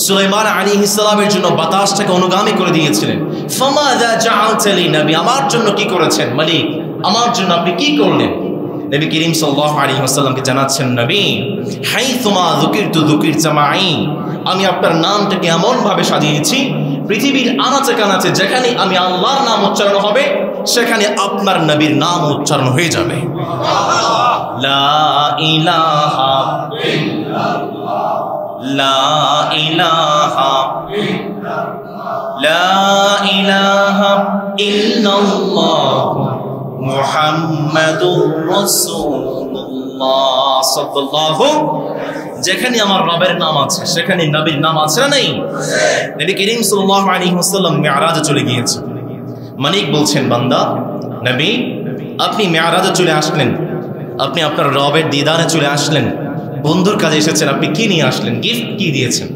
সুলাইমান আলাইহিস সালামের জন্য বাতাসটাকে অনুগামী করে দিয়েছিলেন। ফামাযা জাআলতা লি নবী, আমার জন্য কি করেছেন মালিক, আমার জন্য আপনি কি করলেন? নবী করিম সাল্লাল্লাহু আলাইহি ওয়াসাল্লামকে জানাচ্ছেন, নবী হাইসুমা যুকিরতু যুকিরতা মাই, আমি আপনার নামটাকে এমন ভাবে সাজিয়েছি পৃথিবীর আনাচে কানাচে যেখানে আমি আল্লাহর নাম উচ্চারণ হবে সেখানে আপনার নবীর নাম উচ্চারণ হয়ে যাবে। লা ইলাহা ইল্লাল্লাহ, লা ইলাহা ইল্লাল্লাহ, লা ইলাহা ইল্লাল্লাহ মুহাম্মাদুর রাসূলুল্লাহ সাল্লাল্লাহু। যেখানে আমার রবের নাম আছে সেখানে নবীর নাম আছে না নেই? নবী করিম সাল্লাল্লাহু আলাইহি ওয়াসাল্লাম মিরাজে চলে গিয়েছেন। মালিক বলছেন, বান্দা নবী আপনি মিরাজে চলে আসলেন, আপনি আপনার রবের দিদারে চলে আসলেন, বন্ধুর কাজে এসেছেন, আপনি কি নিয়ে আসলেন, গিফট কি দিয়েছেন?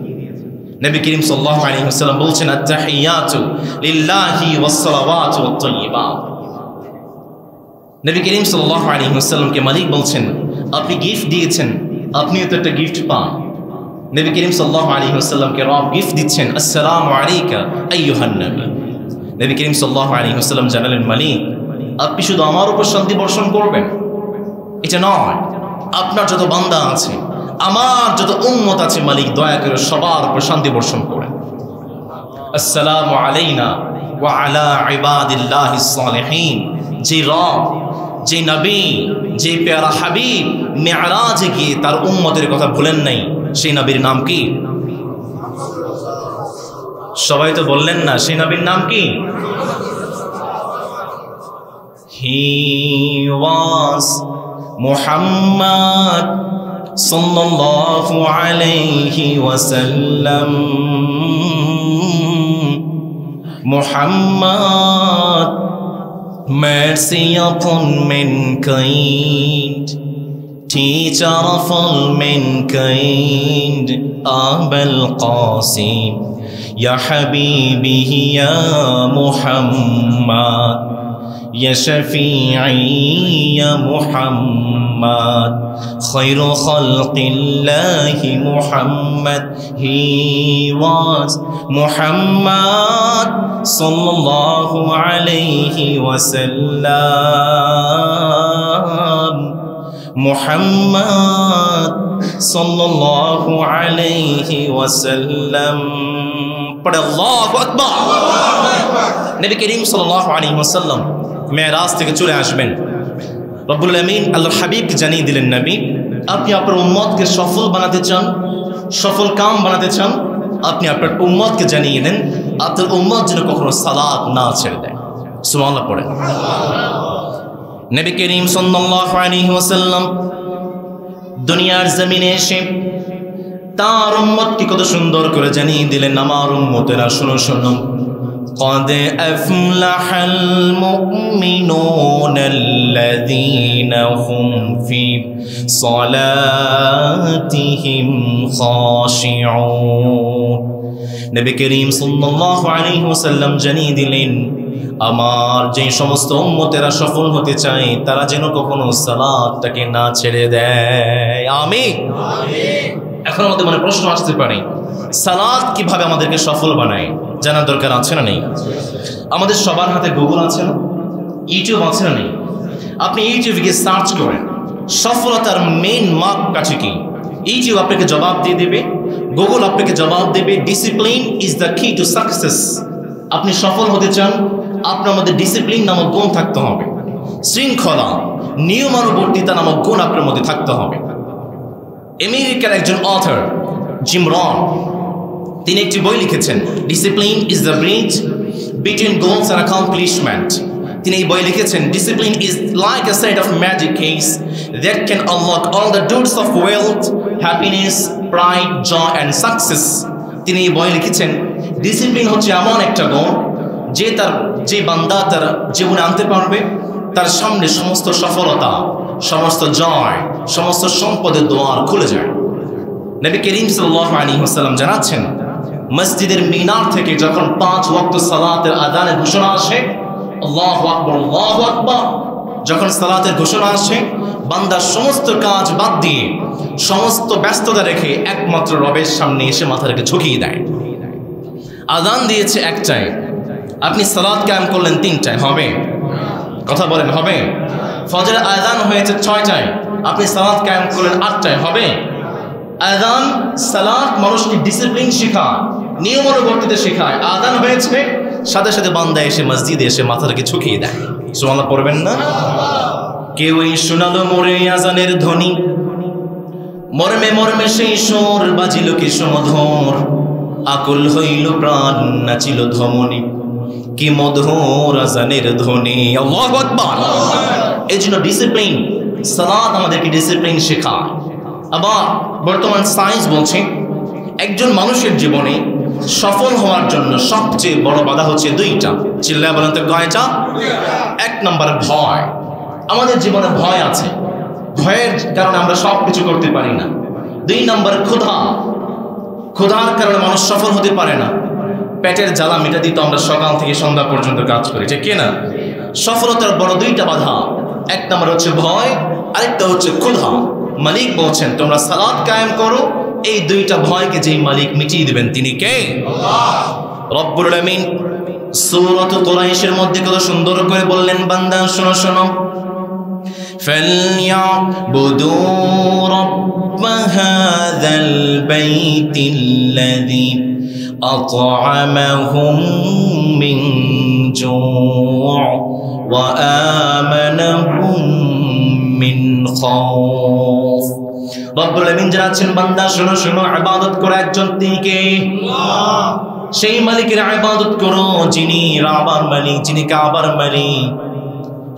নবী করিম সাল্লাল্লাহু আলাইহি ওয়াসাল্লাম বলছেন, আত-তাহিয়াতু লিল্লাহি ওয়াস-সালাওয়াতু ওয়াত-তাইয়্যিবাত। নবী করিম সাল্লাল্লাহু আলাইহি ওয়াসাল্লামকে মালিক বলছেন, আপনি গিফট দিয়েছেন, আপনিও তো একটা গিফট পান। নবী করিম সাল্লাল্লাহু আলাইহি ওয়াসাল্লামকে রব গিফট দিচ্ছেন, আসসালামু আলাইকা আইয়ুহান নবী। নবী করিম সাল্লাল্লাহু আলাইহি ওয়াসাল্লাম জানালেন, মালিক আপনি শুধু আমার উপর শান্তি বর্ষণ করবেন এটা নয়, আপনার যত বান্দা আছে, আমার যত উম্মত আছে, মালিক দয়া করে সবার উপর শান্তি বর্ষণ করেন। আসসালামু আলাইনা ওয়া আলা ইবাদিল্লাহিস সালিহিন। যে রব, যে নবী, যে প্যারা হাবিব মিরাজে গিয়ে তার উম্মতের কথা ভুলেন নাই, সেই নবীর নাম কি? সবাই তো বললেন না, সেই নবীর নাম কি? He was Muhammad sallallahu alayhi wa sallam. Muhammad, mercy upon mankind, teacher of all mankind, Abul Qasim, ya Habibi ya Muhammad, ya Shafi'i ya Muhammad, khairu khalqillahi Muhammad. He was Muhammad sallallahu alayhi wa sallam. Muhammad sallallahu alayhi wa sallam. Pade Allahu Akbar. Nabi Kareem sallallahu alayhi wa sallam মেরাজ থেকে চলে আসবেন। রব্বুল আমিন আল্লাহর হাবিবকে জানিয়ে দিলেন, নবী আপনি আপনার উম্মতকে সফল বানাতে চান, সফল কাম বানাতে চান, আপনি আপনার উম্মতকে জানিয়ে দেন আপনার উম্মত যেন কখনো সালাত না ছেড়ে দেয়। সুবহানাল্লাহ পড়ে। নবী করিম সাল্লাল্লাহু আলাইহি ওয়াসাল্লাম দুনিয়ার জমিনে এসে তার উম্মতকে কত সুন্দর করে জানিয়ে দিলেন, আমার উম্মতেরা শুনো শুনো, قد أفلح المؤمنون الذين هم في صلاتهم خاشعون। নবী করিম সাল্লাল্লাহু আলাইহি ওয়াসাল্লাম জানিয়ে দিলেন, আমার যে সমস্ত উম্মতেরা সফল হতে চায় তারা যেন কখনো সালাতটাকে না ছেড়ে দেয়। আমিন। এখন আমাদের মনে প্রশ্ন আসতে পারে, সালাত কিভাবে আমাদেরকে সফল বানায়? জানার দরকার আছে না নেই? আমাদের সবার হাতে গুগল আছে না, ইউটিউব আছে না নেই? আপনি ইউটিউবে গিয়ে সার্চ করেন সফলতার মেইন মার্ক কাছে কি। ইউটিউব আপনাকে জবাব দিয়ে দেবে, গুগল আপনাকে জবাব দেবে, ডিসিপ্লিন ইজ দ্য কি টু সাকসেস। আপনি সফল হতে চান, আপনার মধ্যে ডিসিপ্লিন নামক গুণ থাকতে হবে, শৃঙ্খলা, নিয়মানুবর্তিতা নামক গুণ আপনার মধ্যে থাকতে হবে। আমেরিকার একজন অথর জিম রন, তিনি একটি বই লিখেছেন, discipline is the bridge between goals and accomplishment. তিনি এই বই লিখেছেন, discipline is like a set of magic keys that can unlock all the doors of wealth, happiness, pride, joy and success. তিনি এই বই লিখেছেন, ডিসিপ্লিন হচ্ছে এমন একটা গুণ যে বান্দা তার জীবনে আনতে পারবে, তার সামনে সমস্ত সফলতা, সমস্ত জয়, সমস্ত সম্পদের দুয়ার খুলে যায়। নবী করিম সাল্লাল্লাহু আলাইহি ওয়াসাল্লাম জানাচ্ছেন, মসজিদের মিনার থেকে যখন 5 ওয়াক্ত সালাতের আযানের ঘোষণা আসে, আল্লাহু আকবার, আল্লাহু আকবার, যখন সালাতের ঘোষণা আসে, বান্দা সমস্ত কাজ বাদ দিয়ে, সমস্ত ব্যস্ততা রেখে একমাত্র রবের সামনে এসে মাথা রেখে ঝুঁকিয়ে দেয়। আযান দিয়েছে 1টায়, আপনি সালাত কায়েম করলেন 3টায়, হবে? কথা বলেন, হবে? ফজরের আযান হয়েছে 6টায়, আপনি সালাত কায়েম করলেন 8টায়, হবে? আযান, সালাত মানুষকে ডিসিপ্লিন শেখায়, নিয়মানুবর্তিতা শেখায়। আযান হয়েছে, সাথে সাথে বান্দা এসে মসজিদে এসে মাথা রেখে ঝুঁকিয়ে দেয়। সুবহানাল্লাহ পড়বেন না? কেউই শোনালো মোরে আযানের ধ্বনি, মর্মে মর্মে সেই সুর বাজিল কি সমধুর, আকুল হইল প্রাণ নাচিল ধমনী, কি মধুর আযানের ধ্বনি। আল্লাহু আকবার। এই জন্য ডিসিপ্লিন, সালাত আমাদেরকে ডিসিপ্লিন শেখায়। আবার বর্তমান সায়েন্স বলছে, একজন মানুষের জীবনে সফল হওয়ার জন্য সবচেয়ে বড় বাধা হচ্ছে 2টা। চিল্লায় বলেন তো কয়টা? 1 নম্বর ভয়। আমাদের জীবনে ভয় আছে, ভয়ের কারণে আমরা সব কিছু করতে পারি না। 2 নম্বর ক্ষুধা, ক্ষুধার কারণে মানুষ সফল হতে পারে না। পেটের জ্বালা মেটাতে তো আমরা সকাল থেকে সন্ধ্যা পর্যন্ত কাজ করি, ঠিক কিনা? সফলতার বড় 2টা বাধা, 1 নম্বর হচ্ছে ভয়, আরেকটা হচ্ছে ক্ষুধা। মালিক বলছেন, তোমরা সালাত কায়েম করো, এই 2টা ভয়কে যেই মালিক মিটিয়ে দিবেন তিনি কে? আল্লাহ রব্বুল আলামিন। সূরাত কুরাইশের মধ্যে কত সুন্দর করে বললেন, বান্দা শোনো শোনো, ফালইয়াবুদু রাব্ব হাযাল বাইতিল্লাযী আত'আমাহুম মিন জু' ওয়া আমানাহুম মিন খাউফ। রব্বুল আলামিন জানাচ্ছেন, বান্দা শোনো শোনো, ইবাদত করো একজন, তিনি কে? আল্লাহ। সেই মালিকের ইবাদত করো যিনি রাবার মালিক, যিনি কাবার মালিক।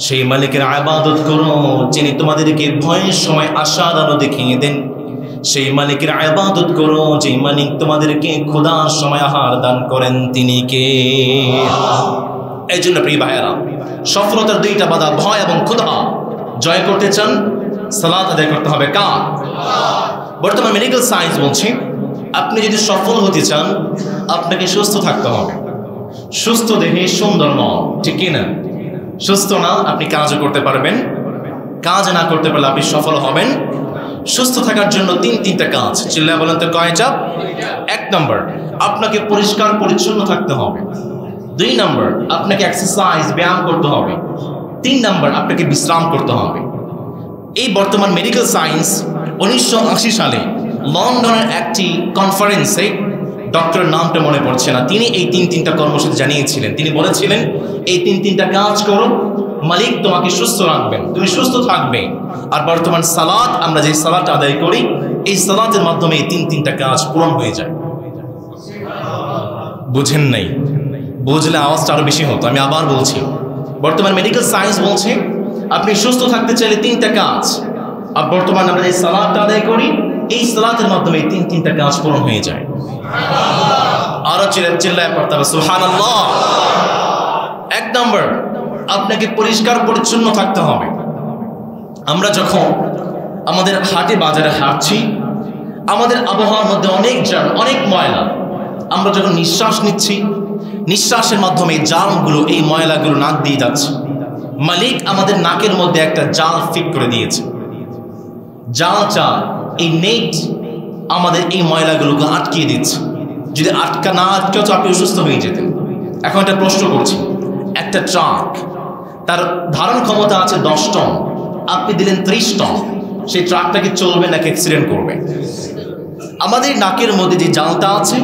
সেই মালিকের ইবাদত করো যিনি তোমাদেরকে ভয়ের সময় আশার আলো দেখিয়ে দেন। সেই মালিকের ইবাদত করো যেই মালিক তোমাদেরকে ক্ষুধার সময় আহার দান করেন, তিনি কে? আল্লাহ। এই জন্য প্রিয় ভাইয়েরা, সফলতার 2টা বাধা, ভয় এবং ক্ষুধা, জয় করতে চান, সালাত আদায় করতে হবে কার? বর্তমান মেডিকেল সায়েন্স বলছে, আপনি যদি সফল হতে চান, আপনাকে সুস্থ থাকতে হবে। সুস্থ দেহে সুন্দর মন, ঠিক কিনা? সুস্থ না আপনি কাজও করতে পারবেন, কাজ না করতে পারলে আপনি সফল হবেন। সুস্থ থাকার জন্য 3টা কাজ। চিল্লায় বলেন তো কয়টা? 1 নম্বর, আপনাকে পরিষ্কার পরিচ্ছন্ন থাকতে হবে। 2 নম্বর, আপনাকে এক্সারসাইজ, ব্যায়াম করতে হবে। 3 নম্বর, আপনাকে বিশ্রাম করতে হবে। এই বর্তমান মেডিকেল সায়েন্স 1980 সালে লন্ডনের একটি কনফারেন্সে, ডক্টরের নামটা মনে পড়ছে না, তিনি এই 3টা কর্মসূচি জানিয়েছিলেন। তিনি বলেছিলেন, এই 3টা কাজ করো, মালিক তোমাকে সুস্থ রাখবেন, তুমি সুস্থ থাকবে। আর বর্তমান সালাত, আমরা যে সালাত আদায় করি, এই সালাতের মাধ্যমে এই 3টা কাজ পূরণ হয়ে যায়। বুঝেন নাই? বুঝলে আওয়াজটা আরো বেশি হতো। আমি আবার বলছি, বর্তমান মেডিকেল সায়েন্স বলছে, আপনি সুস্থ থাকতে চাইলে 3টা কাজ। আর বর্তমানে আমরা যে সালাতটা আদায় করি, এই সালাতের মাধ্যমে এই 3টা কাজ পূরণ হয়ে যায়। আরো চিল্লায় পড়তে হবে সুবহানাল্লাহ। 1 নম্বর, আপনাকে পরিষ্কার পরিচ্ছন্ন থাকতে হবে। আমরা যখন আমাদের হাটে বাজারে হাঁটছি, আমাদের আবহাওয়ার মধ্যে অনেক জার্ম, অনেক ময়লা। আমরা যখন নিঃশ্বাস নিচ্ছি, নিঃশ্বাসের মাধ্যমে জার্মগুলো, এই ময়লাগুলো নাক দিয়ে যাচ্ছে। মালিক আমাদের নাকের মধ্যে একটা জাল ফিট করে দিয়েছে। জালটা, এই নেট আমাদের এই ময়লাগুলোকে আটকিয়ে দিচ্ছে। যদি না আটকেও তো আপনি অসুস্থ হয়ে যেতেন। এখন একটা প্রশ্ন করছি, একটা ট্রাক তার ধারণ ক্ষমতা আছে 10 টন, আপনি দিলেন 30 টন, সেই ট্রাকটা কি চলবে নাকি অ্যাক্সিডেন্ট করবে? আমাদের নাকের মধ্যে যে জালটা আছে,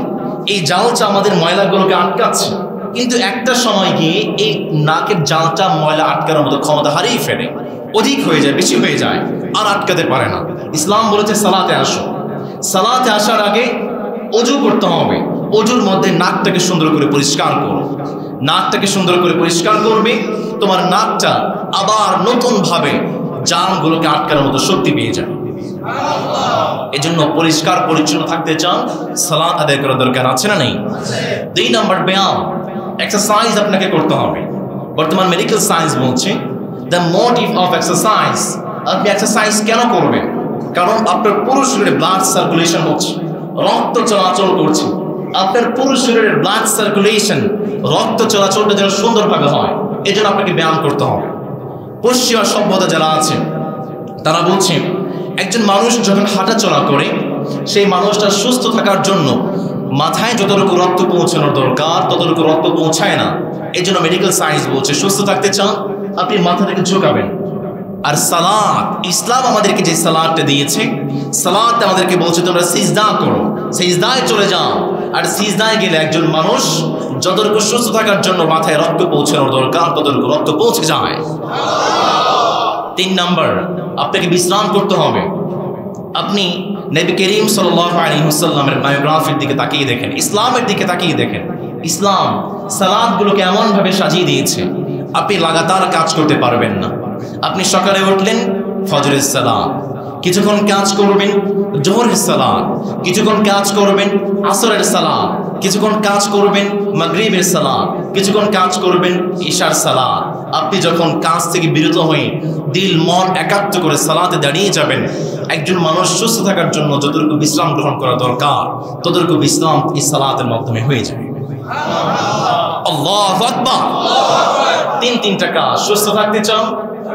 এই জালটা আমাদের ময়লাগুলোকে আটকাচ্ছে, কিন্তু একটা সময় গিয়ে এই নাকের জালটা ময়লা আটকানোর মতো ক্ষমতা হারিয়ে ফেলে, অধিক হয়ে যায়, বেশি হয়ে যায়, আর আটকাতে পারে না। ইসলাম বলেছে সালাতে আসো, সালাতে আসার আগে অজু করতে হবে। অজুর মধ্যে নাকটাকে সুন্দর করে পরিষ্কার করো, নাকটাকে সুন্দর করে পরিষ্কার করবে, তোমার নাকটা আবার নতুন ভাবে জামগুলোকে আটকানোর মতো শক্তি পেয়ে যাবে। এজন্য পরিষ্কার পরিচ্ছন্ন থাকতে চান, সালাত আদায় করা দরকার আছে না নেই? 2 নম্বর ব্যায়াম, এক্সারসাইজ আপনাকে করতে হবে। বর্তমান মেডিকেল সায়েন্স বলছে দ্য মোটিভ অফ এক্সারসাইজ, আপনি এক্সারসাইজ কেন করবেন? কারণ আপনার পুরো শরীরে ব্লাড সার্কুলেশন হচ্ছে, রক্ত চলাচল করছে। আপনার পুরো শরীরের ব্লাড সার্কুলেশন, রক্ত চলাচলটা যেন সুন্দরভাবে হয়, এই জন্য আপনাকে ব্যায়াম করতে হবে। পশ্চিমা সভ্যতা যারা আছে তারা বলছে একজন মানুষ যখন হাঁটা চলা করে, সেই মানুষটা সুস্থ থাকার জন্য মাথায় যতটুকু রক্ত পৌঁছানোর দরকার ততটুকু রক্ত পৌঁছায় না। এই জন্য মেডিকেল সায়েন্স বলছে সুস্থ থাকতে চান আপনি মাথাটাকে ঝুঁকাবেন। আর সালাত, ইসলাম আমাদেরকে যে সালাতটা দিয়েছে, সালাত আমাদেরকে বলছে তোমরা সিজদা করো, সিজদায় চলে যাও। আর সিজদায় গেলে একজন মানুষ যতটুকু সুস্থ থাকার জন্য মাথায় রক্ত পৌঁছানোর দরকার ততটুকু রক্ত পৌঁছে যায়। 3 নম্বর, আপনাকে বিশ্রাম করতে হবে। আপনি নবী করিম সাল্লাল্লাহু আলাইহি ওয়াসাল্লামের বায়োগ্রাফির দিকে তাকিয়ে দেখেন, ইসলামের দিকে তাকিয়ে দেখেন, ইসলাম সালাতগুলোকে এমন ভাবে সাজিয়ে দিয়েছে আপনি লাগাতার কাজ করতে পারবেন না। আপনি সকালে উঠলেন, ফজরের সালাত, কিছুক্ষণ কাজ করবেন জোহরের সালাত, কিছুক্ষণ কাজ করবেন আসরের সালাত, কিছুক্ষণ কাজ করবেন মাগরিবের সালাত, কিছুক্ষণ কাজ করবেন ইশার সালাত। আপনি যখন কাজ থেকে বিরত হয়ে দিল মন একাত্ম করে সালাতে দাঁড়িয়ে যাবেন, একজন মানুষ সুস্থ থাকার জন্য যতটুকু বিশ্রাম গ্রহণ করা দরকার ততটুকু বিশ্রাম এই সালাতের মাধ্যমে হয়ে যাবে। আল্লাহু আকবার। 3টা কাজ, সুস্থ থাকতে চান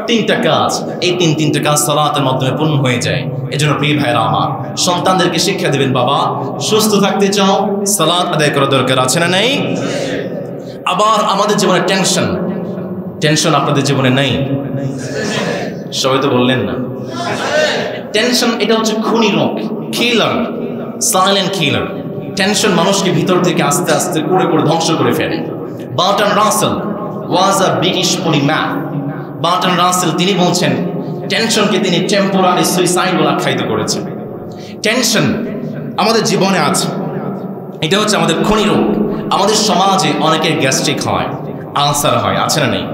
3টা কাজ, এই 3টা কাজ সালাতের মাধ্যমে পূর্ণ হয়ে যায়। এজন্য প্রিয় ভাইরা আমার, সন্তানদেরকে শিক্ষা দেবেন, বাবা সুস্থ থাকতে চাও সালাত আদায় করা দরকার আছে না নেই? আবার আমাদের জীবনে টেনশন আপনাদের জীবনে নেই? সবাই তো বললেন না। টেনশন এটা হচ্ছে খুনি রোগ, কিলার, সাইলেন্ট কিলার। টেনশন মানুষকে ভিতর থেকে আস্তে আস্তে করে ধ্বংস করে ফেলে। বার্টন রাসেল ওয়াজ আ ব্রিটিশ পলিম্যাথ। বার্টন রাসেল তিনি বলছেন টেনশনকে তিনি টেম্পোরারি সুইসাইড বলে আখ্যায়িত করেছেন। টেনশন আমাদের জীবনে আছে, এটা হচ্ছে আমাদের খনি রোগ। আমাদের সমাজে অনেকের গ্যাস্ট্রিক হয়, আলসার হয়, আছে না নেই?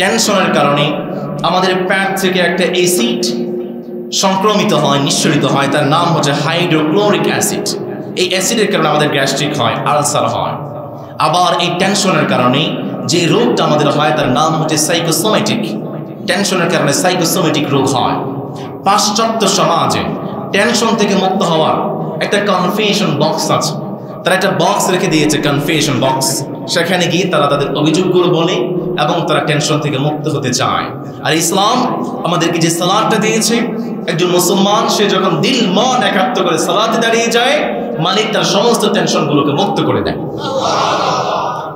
টেনশনের কারণে আমাদের পেট থেকে একটা অ্যাসিড সংক্রমিত হয়, নিঃসরিত হয়, তার নাম হচ্ছে হাইড্রোক্লোরিক অ্যাসিড। এই অ্যাসিডের কারণে আমাদের গ্যাস্ট্রিক হয়, আলসার হয়। আবার এই টেনশনের কারণে যে রোগটা আমাদের হয় তার নাম হচ্ছে সাইকোসোমেটিক। টেনশনের কারণে সাইকোসোমেটিক রোগ হয়। পাশ্চাত্য সমাজে টেনশন থেকে মুক্ত হওয়ার একটা কনফেশন বক্স আছে, তারা একটা বক্স রেখে দিয়েছে, কনফেশন বক্স। সেখানে গিয়ে তারা তাদের অভিযোগগুলো বলে এবং তারা টেনশন থেকে মুক্ত হতে চায়। আর ইসলাম আমাদেরকে যে সালাতটা দিয়েছে, একজন মুসলমান সে যখন দিল মন একাত্ম করে সালাতে দাঁড়িয়ে যায়, মালিক তার সমস্ত টেনশনগুলোকে মুক্ত করে দেয়।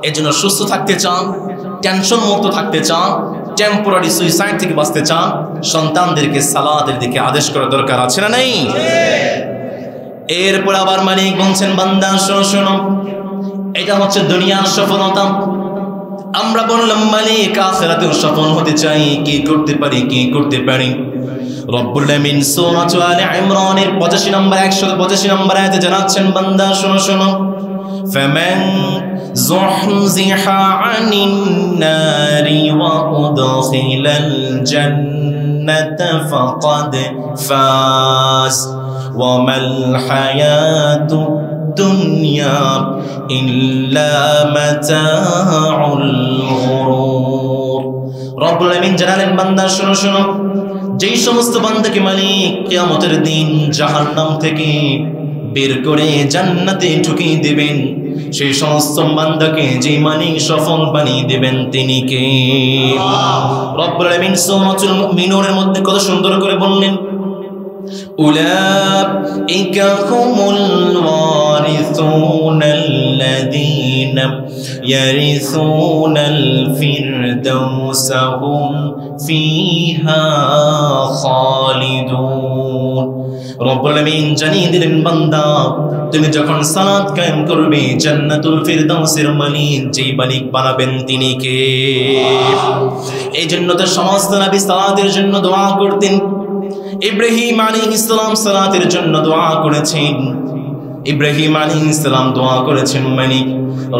এই জন্য সুস্থ থাকতে চান, টেনশন মুক্ত থাকতে চান, টেম্পোরারি সুইসাইড থেকে বাঁচতে চান, সন্তানদেরকে সালাতের দিকে আদেশ করা দরকার আছে না নেই? এরপর আবার মালিক বলছেন বান্দা শোনো শোনো, এটা হচ্ছে দুনিয়ার সফলতা। আমরা বললাম মালিক আখিরাতেও সফল হতে চাই, কি করতে পারি কি করতে পারি? রব্বুল আমিন সূরা আলে ইমরানের 85 নম্বর 185 নম্বর আয়াতে জানাচ্ছেন বান্দা শোনো শোনো, ফামান যুহযিহা আনিন নারি ওয়া উদখিলাল জান্নাতা ফাকাদ ফাজ ওয়া মাল হায়াতু দুনিয়া ইল্লা মাতাউল গুরুর। রব্বুল আমিন জানালেন বান্দা শোনো শোনো, যেই সমস্ত বান্দাকে মালিক কিয়ামতের দিন জাহান্নাম থেকে বের করে জান্নাতে ঢুকিয়ে দেবেন, সেই সমস্ত বান্দাকে যে মালিক সফল বানিয়ে দেবেন তিনি কে? রব্বুল আমিন সূরাতুল মুমিনুনের মধ্যে কত সুন্দর করে বললেন, উলাইকা হুমুল ওয়ারিসুনাল্লাযীনা ইয়ারিসুনাল ফিরদাউসা হুম ফিহা খালিদুন। রব্বুল আমিন জানিয়ে দিলেন, বান্দা তুমি যখন সালাত কায়েম করবে, জান্নাতুল ফিরদাউসের মালিক যেই মালিক বানাবেন তিনি কে? এই জন্য তো সমস্ত নবী সালাতের জন্য দোয়া করতেন। ইব্রাহিম আলাইহিস সালাম সালাতের জন্য দোয়া করেছেন। ইব্রাহিম আলাইহিস সালাম দোয়া করেছেন, মালিক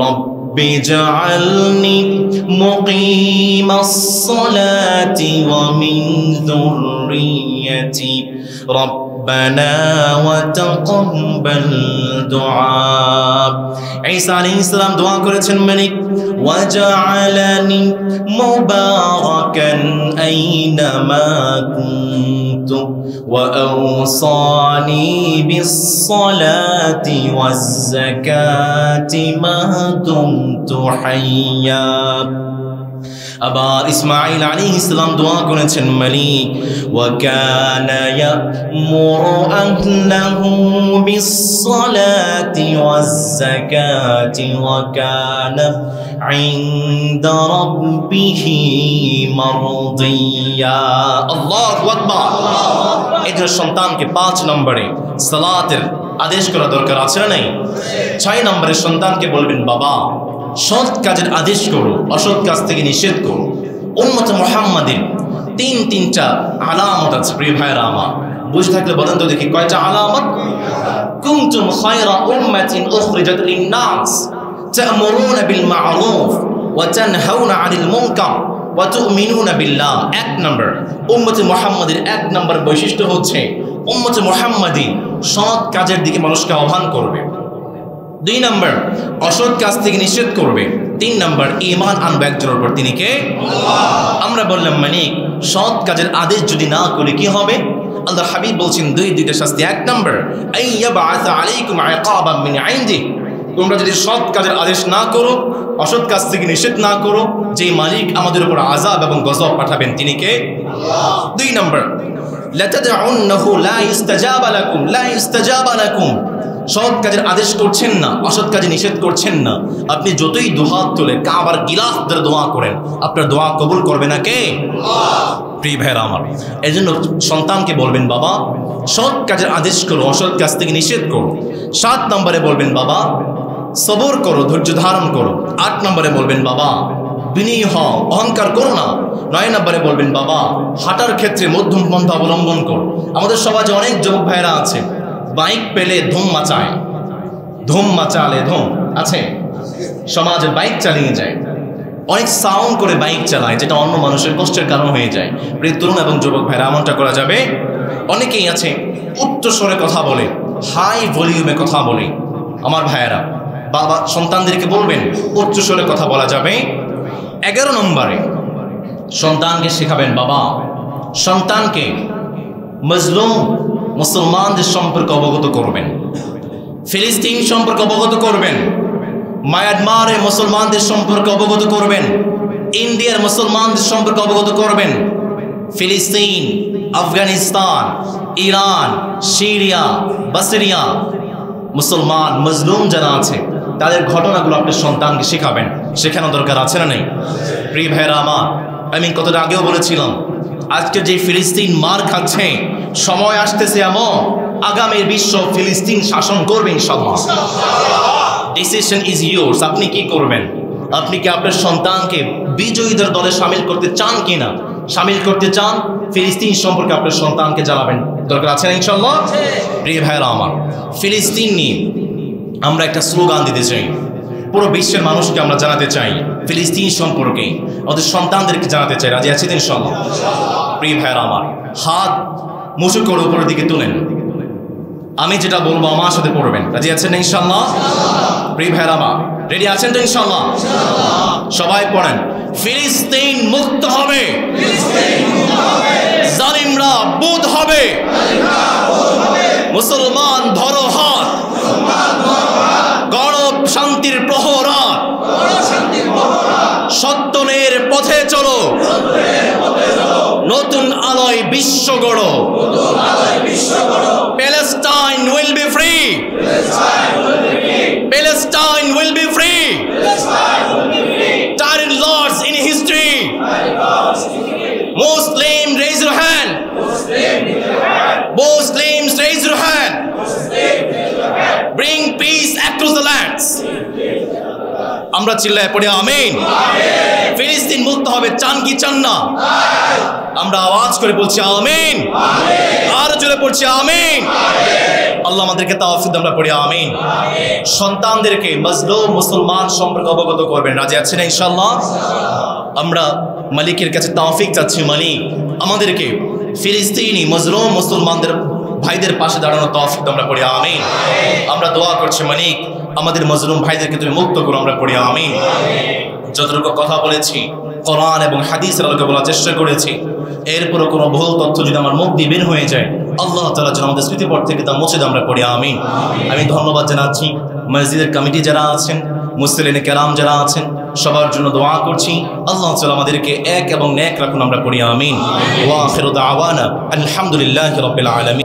রব্বি জাআলনি মুকিমাস সালাতি ওয়া মিন যুররিয়্যাতি রব্বানা ওয়া তাকাব্বাল দুআ। ঈসা আলাইহিস সালাম দোয়া করেছেন, মালিক ওয়াজআলানি মুবারাকান আইনামা কুনতু ওয়া আওসানি বিস-সালাতি ওয়াজ-যাকাতি মা দুমতু হাইয়্যা। আবার ইসমাঈল আলাইহিস সালাম দোয়া করেছেন, মালিক ওয়া কানা ইয়ামুরু আহলাহু বিস-সালাতি ওয়াজ-যাকাতি ওয়া কানা ইনদা রাব্বিহি মারদিয়া। আল্লাহু আকবার। এদের সন্তানকে 5 নম্বরে সালাতের আদেশ করা দরকার আছে না নাই? 6 নম্বরে সন্তানকে বলবেন, বাবা সৎ কাজের আদেশ করো, অসৎ কাজ থেকে নিষেধ করো। উম্মত মুহাম্মাদের তিনটা আলামত আছে। প্রিয় ভাইরা আমার, বুঝে থাকলে বলেন তো দেখি কয়টা আলামত? কুনতুম খায়রা উম্মাতিন উখরিজাত লিন-নাস তা'মুরুনা বিল মা'রুফ ওয়া তানহাউনা 'আনিল মুনকার ওয়া তু'মিনুনা বিল্লাহ। 1 নম্বর উম্মত মুহাম্মাদের 1 নম্বর বৈশিষ্ট্য হচ্ছে উম্মত মুহাম্মাদি সৎ কাজের দিকে মানুষকে আহ্বান করবে। 2 নম্বর অসৎ কাজ থেকে নিষেধ করবে। 3 নম্বর ঈমান আনবে একজনের উপর, তিনি কে? আল্লাহ। আমরা বললাম, মালিক সৎ কাজের আদেশ যদি না করে কি হবে? আল্লাহর হাবিব বলছেন দুইটা শাস্তি। 1 নম্বর আইয়াবআসা আলাইকুম ইকাবাম মিন ইনদি। তোমরা যদি সৎ কাজের আদেশ না করো, অসৎ কাজ থেকে নিষেধ না করো, যে মালিক আমাদের উপর আযাব এবং গজব পাঠাবেন তিনি কে? আল্লাহ। 2 নম্বর লাতাদউন্নাহু লা ইস্তাজাবা লাকুম, লা ইস্তাজাবা লাকুম। সৎ কাজের আদেশ করছেন না, অসৎ কাজে নিষেধ করছেন না। আপনি যতই দুহাত তুলে কাবার গিলাফ ধরে দোয়া করেন, আপনার দোয়া কবুল করবে না কে? আল্লাহ। প্রিয় ভাইরা আমার, এই জন্য সন্তানকে বলবেন, বাবা সৎ কাজের আদেশ করো, অসৎ কাজ থেকে নিষেধ করো। 7 নম্বরে বলবেন, বাবা সবর করো, ধৈর্য ধারণ করো। 8 নম্বরে বলবেন, বাবা বিনয়ী হও, অহংকার করো না। 9 নম্বরে বলবেন, বাবা হাঁটার ক্ষেত্রে মধ্যম পন্থা অবলম্বন করো। আমাদের সমাজে অনেক যুবক ভাইরা আছে, বাইক পেলে ধুম মাচায়, ধুম মাচালে ধুম আছে, সমাজে বাইক চালিয়ে যায়, অনেক সাউন্ড করে বাইক চালায়, যেটা অন্য মানুষের কষ্টের কারণ হয়ে যায়। প্রিয় তরুণ এবং যুবক ভাইরা, এমনটা করা যাবে? অনেকেই আছে উচ্চ স্বরে কথা বলে, হাই ভলিউমে কথা বলে। আমার ভাইয়েরা, বাবা সন্তানদেরকে বলবেন উচ্চ স্বরে কথা বলা যাবে। 11 নম্বরে সন্তানকে শেখাবেন, বাবা সন্তানকে মজলুম মুসলমানদের সম্পর্কে অবগত করবেন, ফিলিস্তিন সম্পর্কে অবগত করবেন, মায়ানমারের মুসলমানদের সম্পর্কে অবগত করবেন, ইন্ডিয়ার মুসলমানদের সম্পর্কে অবগত করবেন, ফিলিস্তিন, আফগানিস্তান, ইরান, সিরিয়া, বসরিয়া মুসলমান মজলুম যারা আছে তাদের ঘটনাগুলো আপনার সন্তানকে শেখাবেন। শেখানো দরকার আছে না নেই? প্রিয় ভাইরা আমার, আমি কতটা আগেও বলেছিলাম, আজকে যে ফিলিস্তিন মার খাচ্ছে, সময় আসতেছে এমন আগামীর বিশ্ব ফিলিস্তিন শাসন করবে ইনশাআল্লাহ। Decision is yours. আপনি কি করবেন? আপনি কি আপনার সন্তানকে বিজয়ীদের দলে সামিল করতে চান কিনা? সামিল করতে চান, ফিলিস্তিন সম্পর্কে আপনার সন্তানকে জানাবেন। দরকার আছে না ইনশাআল্লাহ? প্রিয় ভাইরা আমার, ফিলিস্তিন নিয়ে আমরা একটা স্লোগান দিতে চাই, পুরো বিশ্বের মানুষকে আমরা জানাতে চাই ফিলিস্তিন সম্পর্কে, আমাদের সন্তানদেরকে জানাতে চাই। রাজি আছেন ইনশাআল্লাহ? প্রিয় ভাইরা আমার, হাত মুঠো করে উপরের দিকে তুলেন, আমি যেটা বলবো আমার সাথে পড়বেন। রাজি আছেন না ইনশাআল্লাহ? প্রিয় ভাইরা আমার, রেডি আছেন তো ইনশাআল্লাহ? সবাই পড়েন, ফিলিস্তিন মুক্ত হবে, জালিমরা বুঁদ হবে, মুসলমান ধরো হাত, গণব শান্তির প্রহরাত, সত্যনের পথে চলো, নতুন আলোয় বিশ্ব গড়ো। Palestine will be free. Palestine will be free. Tyrant lords in history. Muslim, raise your hand. Muslims, raise your hand. Bring peace across the lands. আমরা চিল্লায় পড়ি আমিন। ফিলিস্তিন মুক্ত হবে, চান কি চান না? আমরা আওয়াজ করে বলছি আমিন। আর জোরে পড়ছি আমিন। আল্লাহ আমাদেরকে তাওফিক দান, আমরা পড়ি আমিন। সন্তানদেরকে মজলুম মুসলমান সম্পর্কে অবগত করবেন, রাজি আছেন ইনশাআল্লাহ? আমরা মালিকের কাছে তাওফিক চাচ্ছি, মালিক আমাদেরকে ফিলিস্তিনি মজলুম মুসলমানদের ভাইদের পাশে দাঁড়ানো তাওফিক দান, আমরা পড়ি আমিন। আমরা দোয়া করছি, মালিক আমাদের মজলুম ভাইদেরকে তুমি মুক্ত করো, আমরা পড়ি আমিন। যতটুকু কথা বলেছি কোরআন এবং হাদিসের আলোকে বলার চেষ্টা করেছি, এরপরও কোনো ভুল তথ্য যদি আমার মুখ দিয়ে বের হয়ে যায়, আল্লাহ তাআলা যেন আমাদের স্মৃতিপট থেকে তা মুছে দেন, আমরা পড়ি আমিন। আমি ধন্যবাদ জানাচ্ছি মসজিদের কমিটি যারা আছেন, মুসলিম কেরাম যারা আছেন, সবার জন্য দোয়া করছি আল্লাহ তাআলা আমাদেরকে এক এবং নেক রাখুন, আমরা পড়ি আমিন। ওয়া আখিরু দাওয়ানা আলহামদুলিল্লাহি রাব্বিল আলামিন।